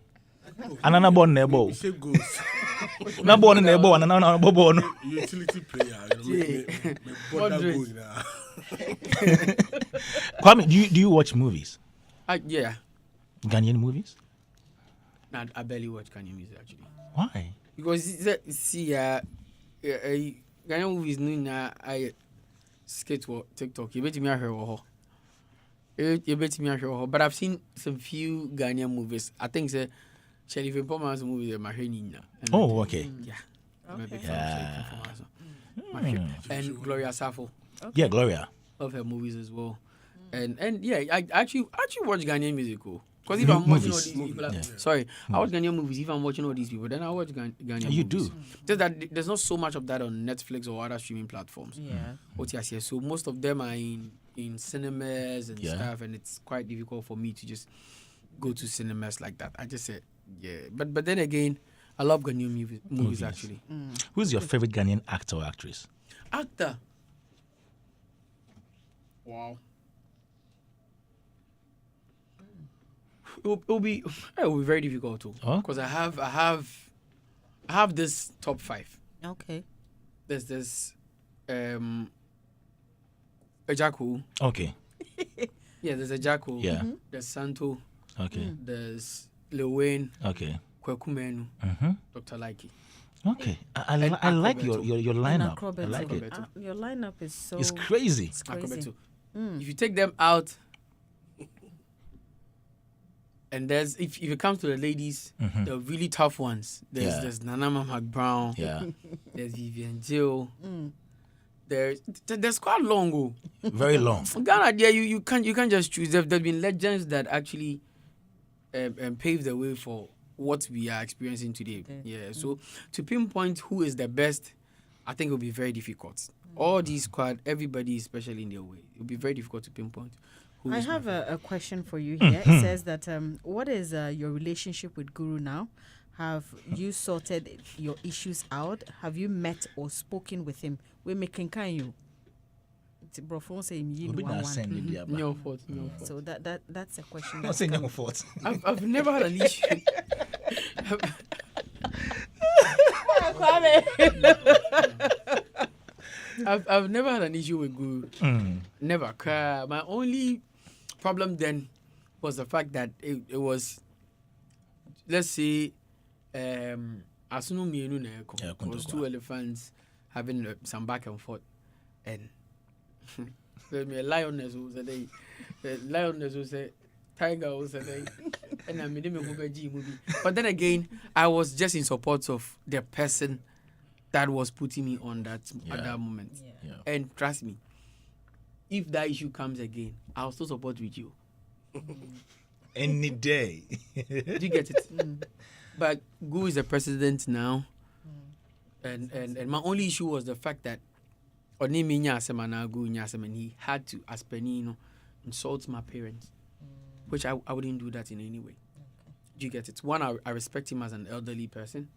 Anana born nebo. You say goals. Na born nebo. Anana bobo no. Utility player. You know, me bother Moderate. going now. Kwame, do you watch movies? Yeah. Ghanaian movies? Nah, I barely watch Ghanaian music actually. Why? Because see, Ghanaian movies no I skate what TikTok. You bet me I hear you bet me I hear but I've seen some few Ghanaian movies. I think the Sheriff Impoman's movie is my Nina. Oh, okay. Yeah. Okay. I'm a big fan Yeah. of Sheriff Impoman's. And Gloria Safo. Yeah, Gloria. Love her movies as well. And yeah, I actually watch Ghanaian music. Because if I'm watching all Movies. these people, Yeah. sorry, I watch Ghanaian movies. If I'm watching all these people, then I watch Ghanaian You movies. do. Just that there's not so much of that on Netflix or other streaming platforms. yeah. OTS, so most of them are in cinemas and Yeah. stuff, and it's quite difficult for me to just go to cinemas like that. I just said, yeah. But then again, I love Ghanaian movies actually. Who's your favorite Ghanaian actor or actress? Actor. Wow. It will be very difficult too. Oh? Because I have this top 5. Okay. There's this Ejaku. Okay. Yeah, there's Ejaku. Yeah. There's Santo. Okay. There's Lil Wayne. Okay. Kwekumenu. Mm-hmm. Dr. Likey. Okay. I And like Akrobeto. your lineup. I Akrobeto. like it. Akrobeto. Your lineup is so. It's crazy. It's crazy. Akrobeto. If you take them out, and if it comes to the ladies, the really tough ones. There's Nana McBrown. Yeah. There's Vivian Jill. There's quite long. Oh. Very long. Ghana, yeah, you can't just choose. There've been legends that actually paved the way for what we are experiencing today. Yeah. So to pinpoint who is the best, I think it will be very difficult. All these squad, everybody is especially in their way. It will be very difficult to pinpoint. I have a question for you here. It says that what is your relationship with Guru now? Have you sorted your issues out? Have you met or spoken with him? We're making kind you. No fault. No fault. So that's a question. Not saying no fault. I've never had an issue. I've never had an issue with Guru. Never. My only problem then was the fact that it was, let's say, Asunu Mienu Neko. It was two elephants having some back and forth, and a lioness who said, tiger who said, and I made him a movie. But then again, I was just in support of the person that was putting me on that at that moment. Yeah. And trust me, if that issue comes again, I'll still support with you. Any day. Do you get it? But Gu is the president now. And my only issue was the fact that and he had to, as Penny, insult my parents, which I wouldn't do that in any way. Do you get it? One, I respect him as an elderly person,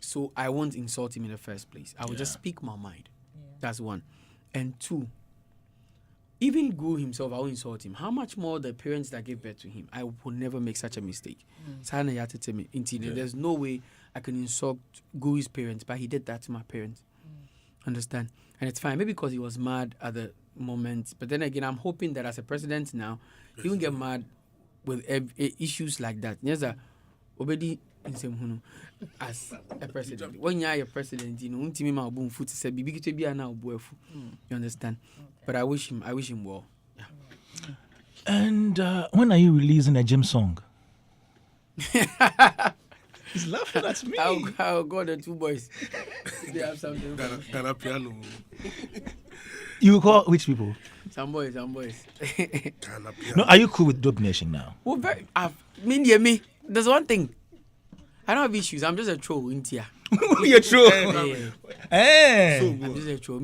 so I won't insult him in the first place. I will just speak my mind. That's one. And two, even Gu himself, I will insult him. How much more the parents that gave birth to him? I will never make such a mistake. There's no way I can insult Gu's parents, but he did that to my parents. Understand? And it's fine. Maybe because he was mad at the moment. But then again, I'm hoping that as a president now, he won't get mad with issues like that. Yes, already as a president. When you're a president, you know, you understand? But I wish him well. Yeah. And when are you releasing a gym song? He's laughing at me. I'll go the two boys. They have something. Ghana piano. You call which people? Some boys. Ghana piano. No, are you cool with Dope Nation now? Well, me. There's one thing. I don't have issues. I'm just a troll in here. You're true. I'm just a troll.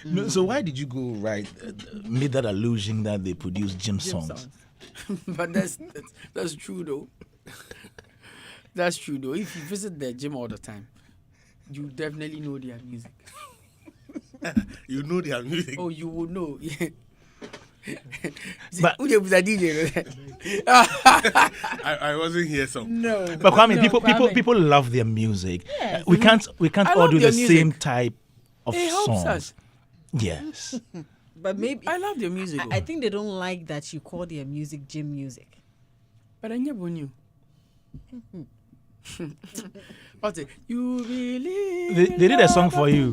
No, so why did you go made that allusion that they produce gym songs? But that's true though. That's true though. If you visit the gym all the time, you definitely know their music. You know their music. Oh, you would know. Yeah. But who was a DJ? I wasn't here, so no. But Kwame, people love their music. Yes. We can't all do the same type of It helps songs. us. Yes. But maybe I love their music. I think they don't like that you call their music gym music. But I never knew. What's it? You really? They did a song for you.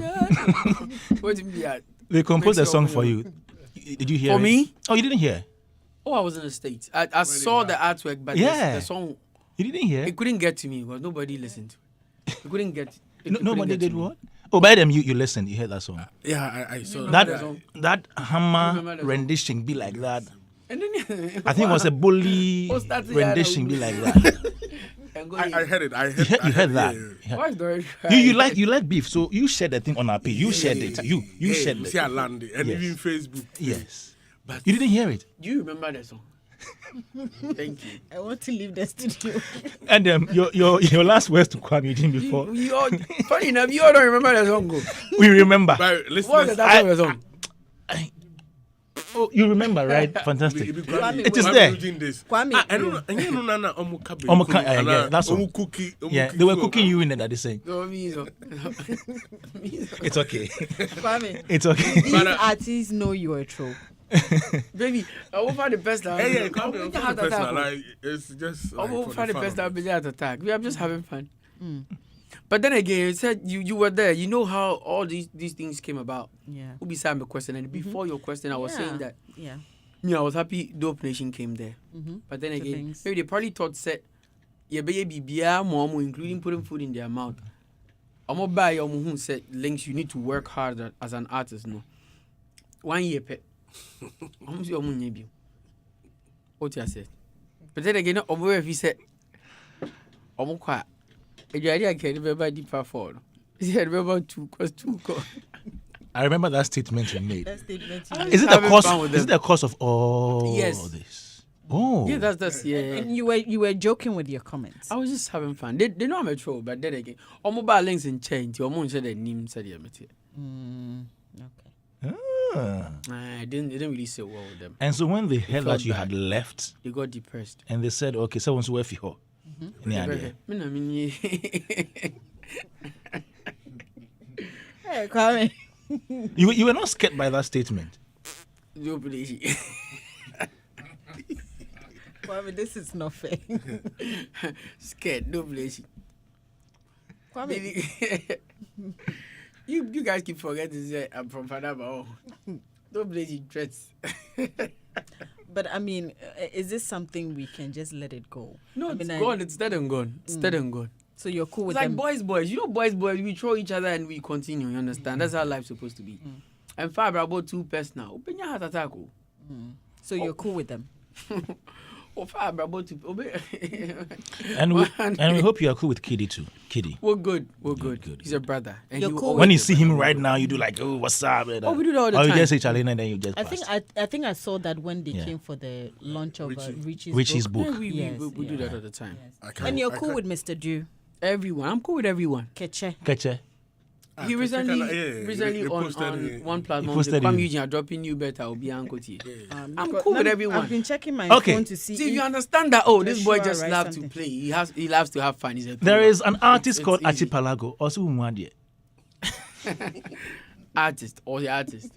What did you mean? They composed a song for you. Did you hear For it? me? Oh, you didn't hear? Oh, I was in the States. I saw the artwork, but Yeah. the song, You didn't hear? it couldn't get to me because nobody listened to it. It couldn't get. Nobody did what? Oh, by them you listened. You heard that song. yeah, I saw That hammer remember the song? rendition be like that. And then I think it was a bully What's that? rendition be like that. I heard it. You heard that? Yeah. Why is the You like beef, so you shared the thing on our page. You shared it. You shared See, I it. landed, and Yes. even Facebook. Yes. But You didn't hear it. Do you remember the song? Thank you. I want to leave the studio. And your last words to Kuami Eugene before You all, funny enough, you all don't remember the song. Go. we remember. But listen, What was the title of the song? Oh, you remember, right? Fantastic. It is there. Kwame, I don't know. And you know, Nana, cabbage. Yeah, that's all. Cookie. Yeah, they were cooking you in there. They say No, me, so. it's okay. Kwame, It's okay. these artists know you're a troll. Baby, I will find the best. Hey, come on, personal. Like, it's just. I will for find the fun best. of I'll be there at attack. We are just having fun. But then again, you said you were there. You know how all these things came about. Yeah. Who beside my question, and before your question, I was saying that Yeah. I was happy Dope Nation came there. But then again, things. maybe they probably thought said, yeah, baby, mom, including putting food in their mouth. I'm gonna buy your who said Lynx, you need to work hard as an artist. No, 1 year pet. I'm your moon. What you said. But then again, over if he said, I'm quite. The idea I can't remember deeper for. He said, remember 2 cause 2 cause. I remember that statement you made. That statement. Is it the cause? Is it the cause of all Yes. this? Oh, Yeah, that's yeah. And you were joking with your comments. I was just having fun. They know I'm a troll, but then again, all mobile links in change. Your mom said the name said the material. Okay. It didn't really sit well with them. And so when they heard felt that you bad. had left, They got depressed. and they said, "Okay, someone's worth you." Any idea? Hey, Kwame. You were not scared by that statement. Kwame, this is not fair. Scared, no bless Kwame, you guys keep forgetting to say I'm from Panama. Don't bless you, threats. but I mean, is this something we can just let it go? No, I it's mean, gone. It's dead and gone. It's dead and gone. So you're cool with It's like them? boys. You know, boys, we throw each other and we continue. You understand? That's how life's supposed to be. And five about 2 pets now. Open your heart attack. So you're cool with them? Oh, five about 2. And we hope you are cool with Kiddy too. Kiddy. We're good. We're good. good. He's a brother. And You're he will cool always When be you a see brother. him right now, you do like, "Oh, what's up?" Oh, we do that all the Or you time. just say Charlene and then you just. I think I saw that when they came for the launch of Richie's book. Yeah, we Yes, do that all the time. And you're cool with Mr. Drew? Everyone. I'm cool with everyone. Keche. Keche. He recently they posted on it. one platform. posted Kuami it. Eugene are dropping you better. I'll be Uncle T. I'm Because cool with now everyone. I've been checking my Okay. phone to see. See, if you if- understand that, this boy Joshua just writes loves to something. play. He loves to have fun. He's a There player. is an artist It's called easy. Archipelago. Also, Umwadie. artist or the artist.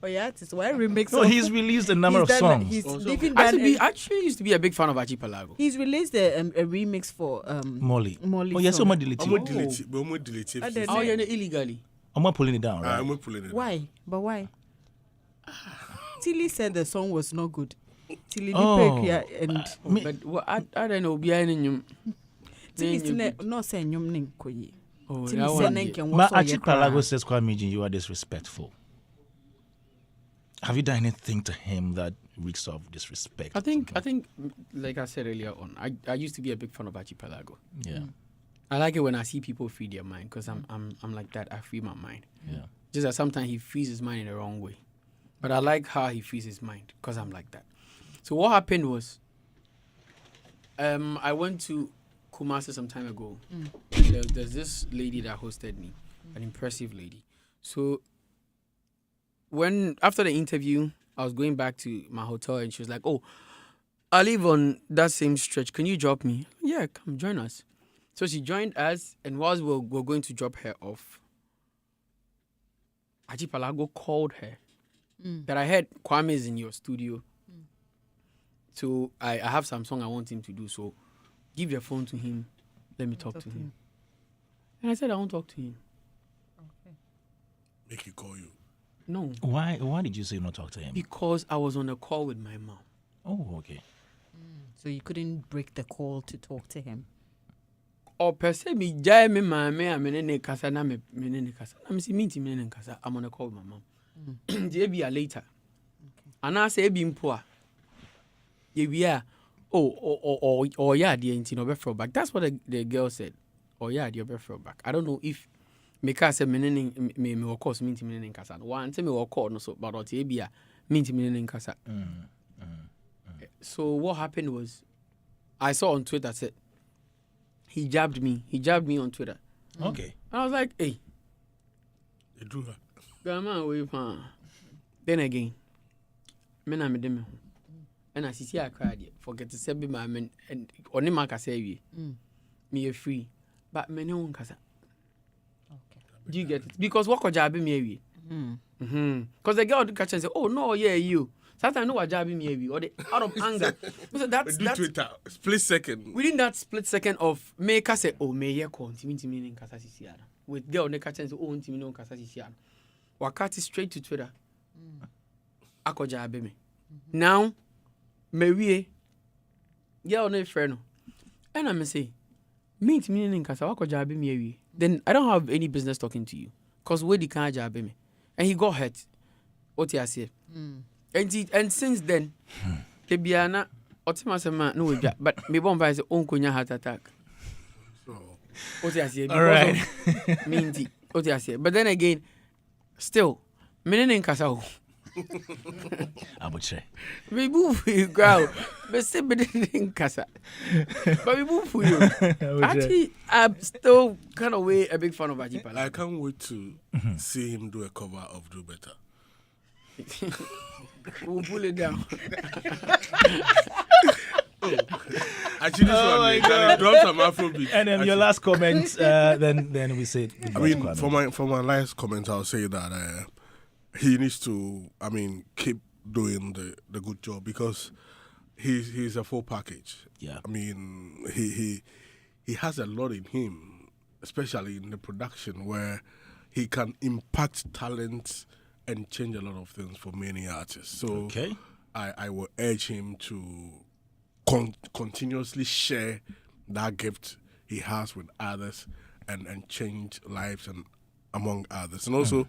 Oh yeah, it's why remix. No, he's released a number of done- songs. He's Also- even I done. actually used to be a big fan of Archipelago. He's released a remix for Molly. Molly Oh, yes, song. someone deleted I'm it. going to delete it, but I'm going to delete it. Oh, then- Oh yeah, illegally. I'm pulling it down, right? I'm going to pull it in. Why? But why? Tilly said the song was not good. Tilly Oh. and Me- But I don't know. Behind him. Tilly still not saying nyom ning koyi. Oh, Tilly that said one. ning ken Ma what's all your Archipelago cry. says, Kuami Eugene, you are disrespectful. Have you done anything to him that reeks of disrespect? I think, like I said earlier on, I used to be a big fan of Archipelago. Yeah. I like it when I see people free their mind because I'm like that. I free my mind. Yeah. Just that sometimes he frees his mind in the wrong way, but I like how he frees his mind because I'm like that. So what happened was, I went to Kumasi some time ago. There's this lady that hosted me, an impressive lady. So after the interview, I was going back to my hotel and she was like, "Oh, I live on that same stretch. Can you drop me?" Yeah, come join us. So she joined us, and whilst we were going to drop her off, Archipelago called her that I heard Kwame is in your studio. So I have some song I want him to do. So give your phone to him. Let me talk to him. And I said, I won't talk to him. Make you call you. No, Why did you say not talk to him? because I was on a call with my mom. Oh, okay. So you couldn't break the call to talk to him. Or per se, me jai me mame a menene kasa na me menene kasa. I'm see me menene kasa. I'm on a call with my mom. They be a later. And I say be mpoa. Yeah. Oh yeah, the intino be throw back. That's what the girl said. Oh yeah, the be throw back. I don't know if me kasa menene me of course me menene kasa. One say me will call no so, but or be a me menene kasa. So what happened was, I saw on Twitter said he jabbed me. He jabbed me on Twitter. Okay. And I was like, hey, They drew her. grandma, wait, then again, men are me. And I see I cried. Forget to say be my men and only my say me a free, but me no one kasa. Do you get it? Because what could you be me? Because the girl would catch and say, oh no, yeah, you. Sometimes no one jabbing me or they out of anger. So that's Twitter split second. within that split second of make us say, oh, may you continue to mean in Casasiana. With girl ne catch oh intimi no Casasiana. Wakati straight to Twitter. Ako jabbe me. Now me wie girl no friend. And I'm say, me intimi in Casa wako jabbe me wie. Then I don't have any business talking to you. Cause where the can't jabbe me. And he got hurt. What you say? And since then, Kebiana, Otimasema, no, but me bomb by the uncle heart attack. What you say? All right. Minty. What you say? But then again, still, Menen in Casao. I would say. We move for you, girl. But say, in Casa. But we move for you. Actually, I'm still kind of way a big fan of Ajipala. I can't wait to see him do a cover of Do Better. We'll pull it down. Actually, this one drop some Afrobeat. And then your last comment, then we say. I mean, for my last comment, I'll say that he needs to, keep doing the good job because he's a full package. Yeah. I mean, he has a lot in him, especially in the production where he can impact talent and change a lot of things for many artists. So Okay. I will urge him to continuously share that gift he has with others and change lives and among others. And also,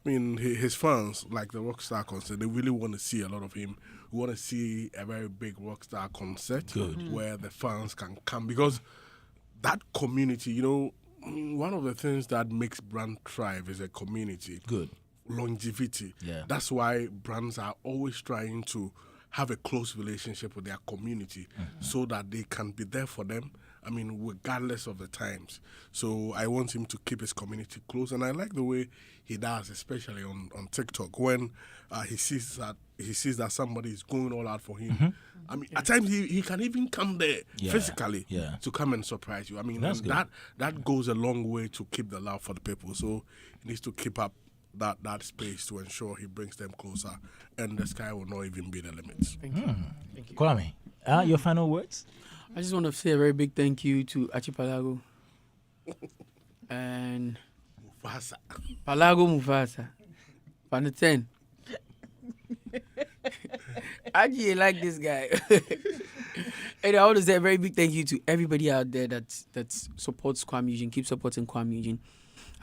his fans, like the Rockstar concert, they really want to see a lot of him. We want to see a very big Rockstar concert where the fans can come because that community, one of the things that makes brand thrive is a community. Good. Longevity. Yeah. That's why brands are always trying to have a close relationship with their community so that they can be there for them, regardless of the times. So I want him to keep his community close, and I like the way he does, especially on TikTok, when he sees that somebody is going all out for him. At times he can even come there physically to come and surprise you. That goes a long way to keep the love for the people. So he needs to keep up that space to ensure he brings them closer, and the sky will not even be the limit. Thank you. Kwame, your final words? I just want to say a very big thank you to Archipelago and Mufasa. Palago Mufasa. Pan 10. I like this guy. And I want to say a very big thank you to everybody out there that supports Kuami Eugene. Keep supporting Kuami Eugene.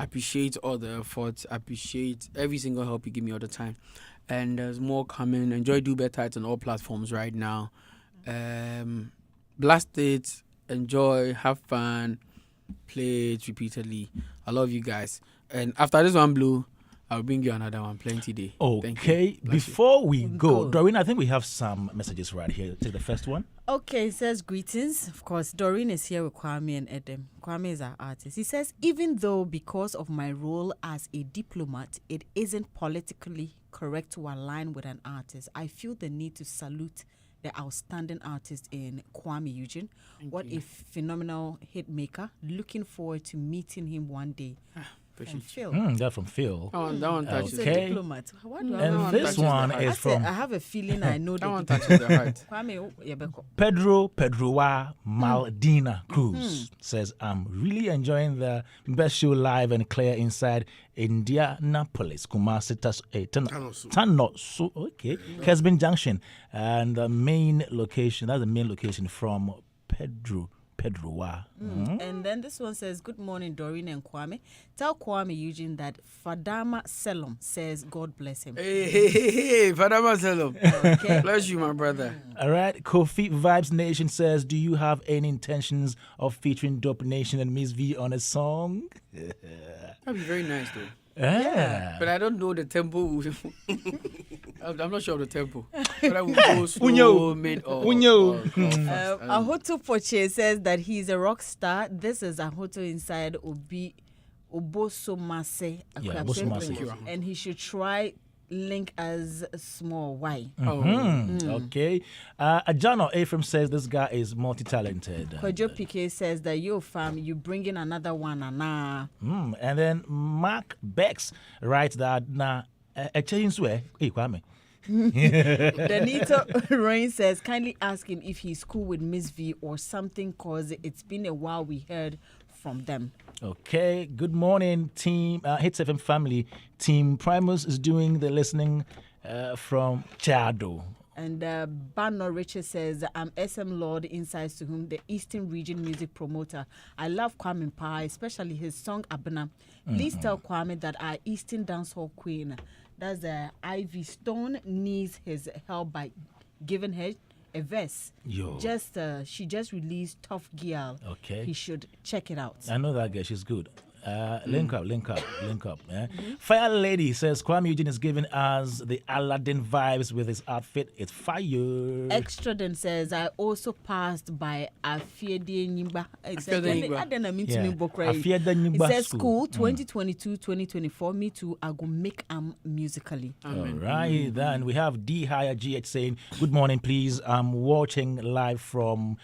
I appreciate all the efforts. I appreciate every single help you give me all the time. And there's more coming. Enjoy Do Better. It's on all platforms right now. Blast it. Enjoy. Have fun. Play it repeatedly. I love you guys. And after this one, Blue, I'll bring you another one. Plenty day. Okay. Before we go, Doreen, I think we have some messages right here. Take the first one. Okay, it says greetings. Of course, Doreen is here with Kwame and Edem. Kwame is our artist. He says, even though because of my role as a diplomat, it isn't politically correct to align with an artist, I feel the need to salute the outstanding artist in Kuami Eugene. What a phenomenal hit maker. Looking forward to meeting him one day. From Phil. That's from Phil. That one touches. He's a diplomat. Why do I And know this one is from I have a feeling I know That one the touches the heart. Kwame, Yebeko. Pedroa Maldina Cruz says, I'm really enjoying the best show live and clear inside Indianapolis, Kumasi, Tanosu, Kesbin Junction. And the main location, that's the main location from Pedroa. And then this one says, good morning, Doreen and Kwame. Tell Kuami Eugene that Fadama Selom says, God bless him. Hey, Fadama Selom. Okay. Bless you, my brother. All right. Kofi Vibes Nation says, do you have any intentions of featuring Dope Nation and Miss V on a song? That'd be very nice, though. Yeah. But I don't know the tempo. I'm not sure of the tempo. But I will go slow, mid, or Ahoto Poche says that he's a rock star. This is Ahoto inside Obosomase. Yeah, Obosomase. And he should try link as small y. Okay. Ajano Ephraim says this guy is multi-talented. Kojo PK says that yo fam, you bring in another one and then Mark Bex writes that na a change way. Hey Kwame. Danito Rain says, kindly ask him if he's cool with Miss V or something, cause it's been a while we heard from them. Okay, good morning, team. Hitz FM family. Team Primus is doing the listening from Chado. And Banner Richard says, I'm SM Lord Insights, to whom the Eastern Region music promoter. I love Kwame Pai, especially his song Abena. Please tell Kwame that our Eastern dancehall queen, that's Ivy Stone, needs his help by giving her a verse. Yo. She just released Tough Girl. Okay. He should check it out. I know that girl. She's good. Link up. Fire Lady says Kuami Eugene is giving us the Aladdin vibes with his outfit. It's fire. Extra then says, I also passed by Afiede Nyimba. It says, Afiede Nyimba it says School. school 2022-2024. Me too. I go make musically. All right, then we have D Higher GH saying, good morning, please. I'm watching live from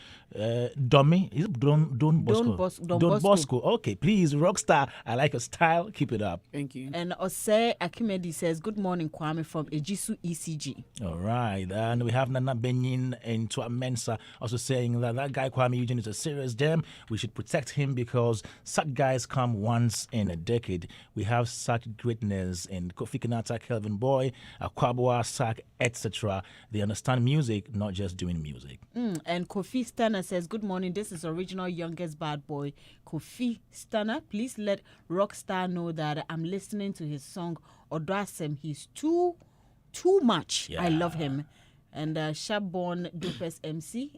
Dummy. Is it Don Bosco? Don Bosco. Okay, please, Rockstar. I like your style. Keep it up. Thank you. And Osei Akimedi says, good morning, Kwame from Ejisu ECG. All right, and we have Nana Benin and Tua Mensa also saying that guy Kuami Eugene is a serious gem. We should protect him because such guys come once in a decade. We have such greatness in Kofi Kinata, Kelvin Boy, Akwabwa, Sak, etc. They understand music, not just doing music. And Kofi Stunner says, good morning, this is original youngest bad boy, Kofi Stunner. Please let Rockstar know that I'm listening to his song Odasem. He's too much. Yeah. I love him. And Shabon Dupes MC,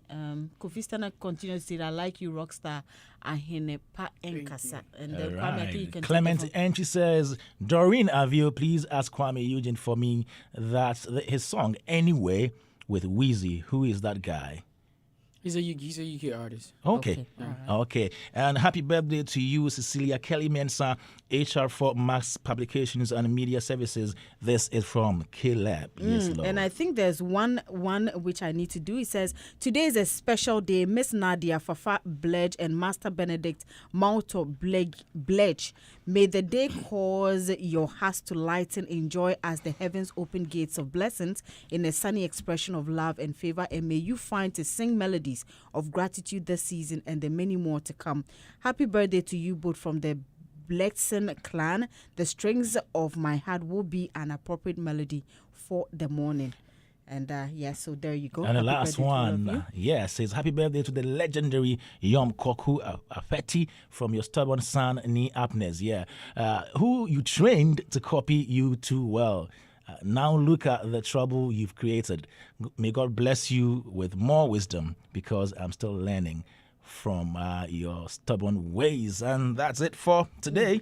Kofi Stunner continues to say, I like you, Rockstar. Ahene pa enkasa. And All Kwame, I think you right. can Clement take it from- Entry says, Doreen Avio, please ask Kuami Eugene for me that his song Anyway with Wheezy. Who is that guy? He's a UK artist. Okay. Okay. And happy birthday to you, Cecilia Kelly Mensah, HR4 Max Publications and Media Services. This is from K-Lab. Yes, Lord. And I think there's one which I need to do. It says, today is a special day. Miss Nadia, Fafa Bledge, and Master Benedict Mauto Bledge. May the day cause your hearts to lighten in joy as the heavens open gates of blessings in a sunny expression of love and favor. And may you find to sing melodies of gratitude this season and the many more to come. Happy birthday to you both from the Blexen clan. The strings of my heart will be an appropriate melody for the morning. And so there you go. And the Happy last birthday to all of you. one, says happy birthday to the legendary Yom Koku Afeti from your stubborn son, Ni Apnes. Who you trained to copy you too well. Now look at the trouble you've created. May God bless you with more wisdom because I'm still learning from your stubborn ways. And that's it for today.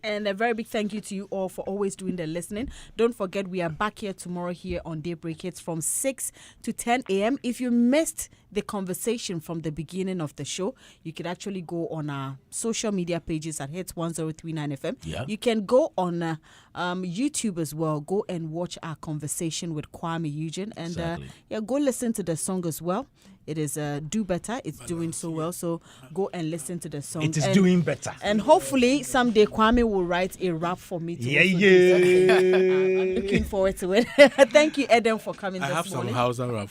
And a very big thank you to you all for always doing the listening. Don't forget, we are back here tomorrow here on Daybreak Hits from 6 to 10 a.m. If you missed the conversation from the beginning of the show, you could actually go on our social media pages at Hits 1039 FM. Yeah. You can go on YouTube as well. Go and watch our conversation with Kuami Eugene. And Exactly. go listen to the song as well. It is Do Better. It's doing so well. So go and listen to the song. It is doing better. And hopefully someday Kwame will write a rap for me to Yeah, also do. yeah. I'm looking forward to it. Thank you, Eden, for coming I this have some morning. Hausa rap.